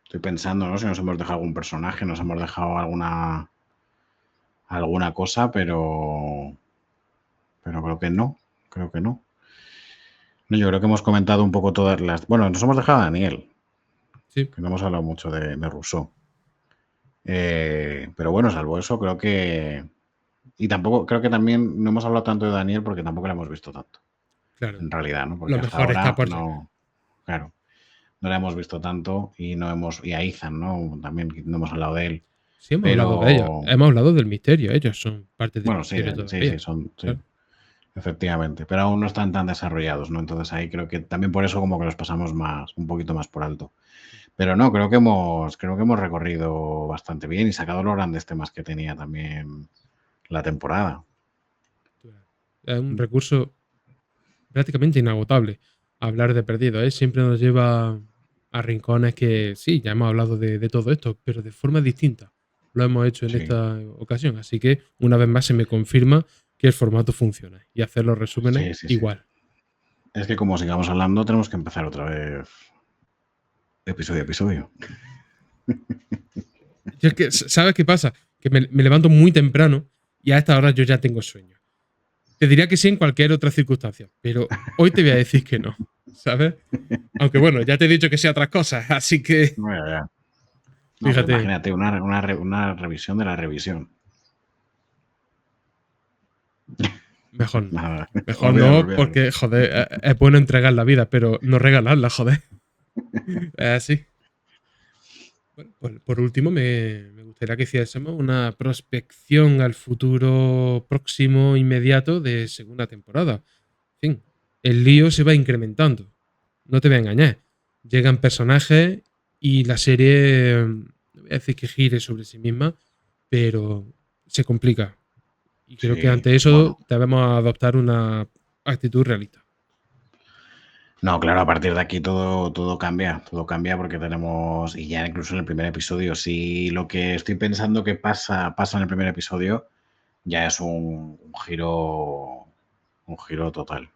Estoy pensando, ¿no? Si nos hemos dejado algún personaje, nos hemos dejado alguna cosa, pero creo que no. Creo que no. No, yo creo que hemos comentado un poco todas las. Bueno, nos hemos dejado a Daniel, Sí, que no hemos hablado mucho de Rousseau. Pero bueno, salvo eso, creo que. Y tampoco, creo que también no hemos hablado tanto de Daniel porque tampoco lo hemos visto tanto, claro. en realidad, ¿no? Lo Porque hasta mejor está ahora por llegar. no. Claro, no la hemos visto tanto y no hemos. Y a Ethan, ¿no? También no hemos hablado de él. Sí, hemos hablado de ellos. Pero. Hemos hablado del misterio. Ellos son parte del Bueno, sí, misterio sí, todavía. son. Sí, Claro. efectivamente. Pero aún no están tan desarrollados, ¿no? Entonces ahí creo que también por eso como que los pasamos un poquito más por alto. Pero no, creo que hemos recorrido bastante bien y sacado los grandes temas que tenía también la temporada. Es un recurso prácticamente inagotable hablar de perdido, ¿eh? Siempre nos lleva a rincones que sí, ya hemos hablado de todo esto, pero de forma distinta. Lo hemos hecho en Sí, esta ocasión, así que una vez más se me confirma que el formato funciona y hacer los resúmenes sí, sí, sí. igual. Es que como sigamos hablando, tenemos que empezar otra vez episodio a episodio. Yo es que, ¿sabes qué pasa? Que me levanto muy temprano y a esta hora yo ya tengo sueño. Te diría que sí en cualquier otra circunstancia, pero hoy te voy a decir que no, ¿sabes? Aunque bueno, ya te he dicho que sea otras cosas, así que No, ya, ya. No, pero fíjate, imagínate una revisión de la revisión. mejor no. Nada, Mejor olvídalo, no, olvídalo. porque, joder, es bueno entregar la vida, pero no regalarla, joder. Es así. Bueno, pues por último, me gustaría que hiciésemos una prospección al futuro próximo, inmediato de segunda temporada. En fin, el lío se va incrementando. No te voy a engañar. Llegan personajes y la serie, no voy a decir que gire sobre sí misma, pero se complica. Y creo que Sí, ante eso bueno. debemos adoptar una actitud realista. No, claro, a partir de aquí todo cambia porque tenemos, y ya incluso en el primer episodio, si lo que estoy pensando que pasa en el primer episodio, ya es un giro total,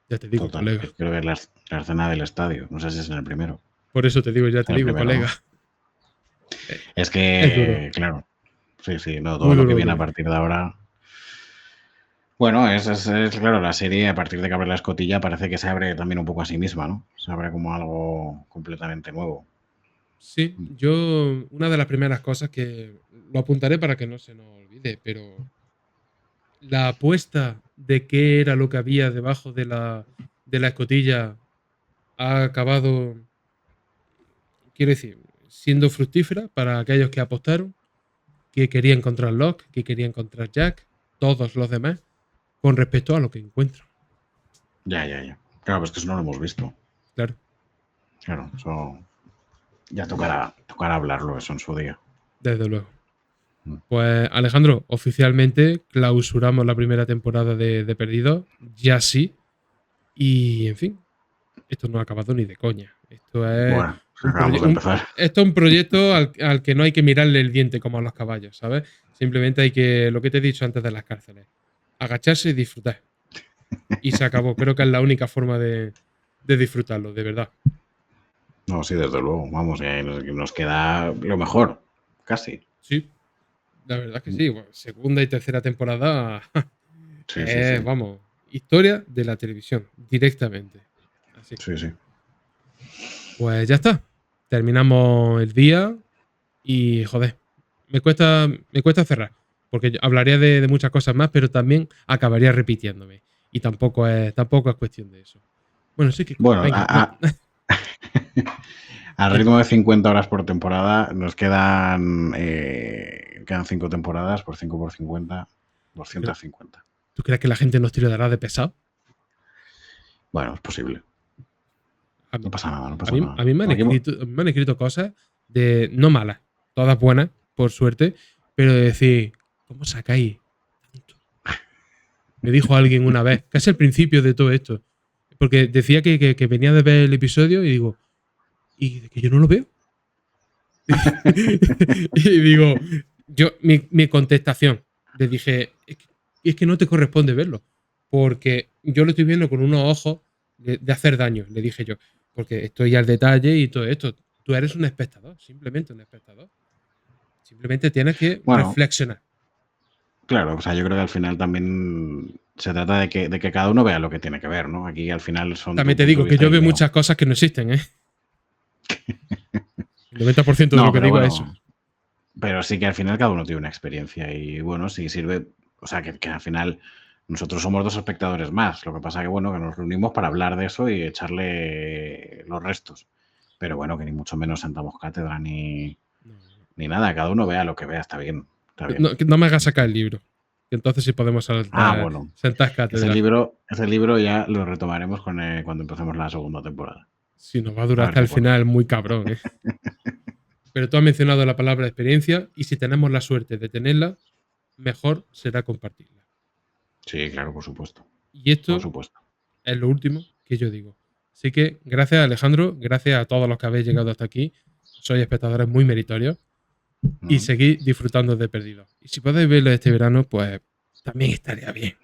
Ya te digo, total. colega. Que creo que es la escena del estadio, no sé si es en el primero, Por eso te digo, ya es te en el digo, primero, colega. ¿no? Eh, Es Es duro. que, claro, sí, no, todo Muy lo que duro lo viene que a viene. partir de ahora. Bueno, claro, la serie a partir de que abre la escotilla parece que se abre también un poco a sí misma, ¿no? Se abre como algo completamente nuevo. Sí, yo una de las primeras cosas que lo apuntaré para que no se nos olvide, pero la apuesta de qué era lo que había debajo de la escotilla ha acabado, quiero decir, siendo fructífera para aquellos que apostaron, que quería encontrar Locke, que quería encontrar Jack, todos los demás, con respecto a lo que encuentran. Ya. Claro, pues que eso no lo hemos visto. Claro, Claro, eso ya tocará hablarlo eso en su día. desde luego. Mm. Pues Alejandro, oficialmente clausuramos la primera temporada de Perdidos, ya sí, y en fin, esto no ha acabado ni de coña. Esto es Bueno, pues acabamos de empezar. esto es un proyecto al que no hay que mirarle el diente como a los caballos, ¿sabes? Simplemente hay que, lo que te he dicho antes de las cárceles, agacharse y disfrutar. Y se acabó. Creo que es la única forma de disfrutarlo, de verdad. No, sí, desde luego. Vamos, que nos queda lo mejor, casi. Sí, la verdad que sí. Bueno, segunda y tercera temporada, Sí. vamos, historia de la televisión, directamente. Así. Sí. Pues ya está. Terminamos el día y, joder, me cuesta cerrar. Porque yo hablaría de muchas cosas más, pero también acabaría repitiéndome. Y tampoco es cuestión de eso. Bueno, sí que coño, Bueno, venga. No. al Dime. ritmo de 50 horas por temporada, nos quedan 5 temporadas por 5 por 50, ¿Tú crees, 250. tú crees que la gente nos tirará de pesado? Bueno, es posible. A, No pasa nada, no a pasa mí, nada. a mí me han Aquí, escrito, me han escrito cosas de no malas, todas buenas, por suerte, pero de decir, ¿cómo sacáis tanto? Me dijo alguien una vez, que es el principio de todo esto. Porque decía que venía de ver el episodio y digo, ¿y de que yo no lo veo? Y digo, mi contestación, le dije, es que no te corresponde verlo, porque yo lo estoy viendo con unos ojos de hacer daño, le dije yo. Porque estoy al detalle y todo esto. Tú eres un espectador, simplemente un espectador. Simplemente tienes que Bueno, reflexionar. claro, o sea, yo creo que al final también se trata de que cada uno vea lo que tiene que ver, ¿no? Aquí al final son También tu te punto de digo que vista yo y el veo mío. muchas cosas que no existen, ¿eh? El 90% de lo No, que pero digo es eso. bueno, pero sí que al final cada uno tiene una experiencia y bueno, sí sirve, o sea, que al final nosotros somos dos espectadores más. Lo que pasa que bueno, que nos reunimos para hablar de eso y echarle los restos. Pero bueno, que ni mucho menos sentamos cátedra ni No, nada, cada uno vea lo que vea, está bien, está bien. no, no me hagas sacar el libro. Que entonces sí podemos Ah, saltar, bueno, sentar cátedra. ese libro ya lo retomaremos cuando empecemos la segunda temporada. Sí, nos va a A durar ver hasta qué el pone. final muy cabrón, ¿eh? Pero tú has mencionado la palabra experiencia y si tenemos la suerte de tenerla, mejor será compartirla. Sí, claro, por supuesto. Y Por esto supuesto. es lo último que yo digo. Así que gracias Alejandro, gracias a todos los que habéis llegado hasta aquí. Sois espectadores muy meritorios y Mm. seguid disfrutando de Perdido. Y si podéis verlo este verano, pues también estaría bien.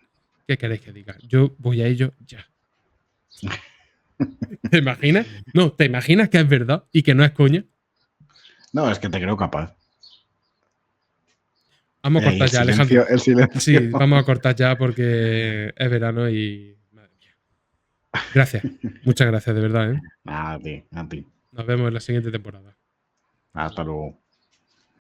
¿Qué queréis que diga? Yo voy a ello ya. ¿Te imaginas? No, ¿te imaginas que es verdad y que no es coña? No, es que te creo capaz. Vamos a Y ahí cortar ya, Alejandro. el silencio. Sí, vamos a cortar ya porque es verano y. Madre mía. Gracias. Muchas gracias, de verdad, ¿eh? Nada, a ti, a ti. Nos vemos en la siguiente temporada. Hasta luego.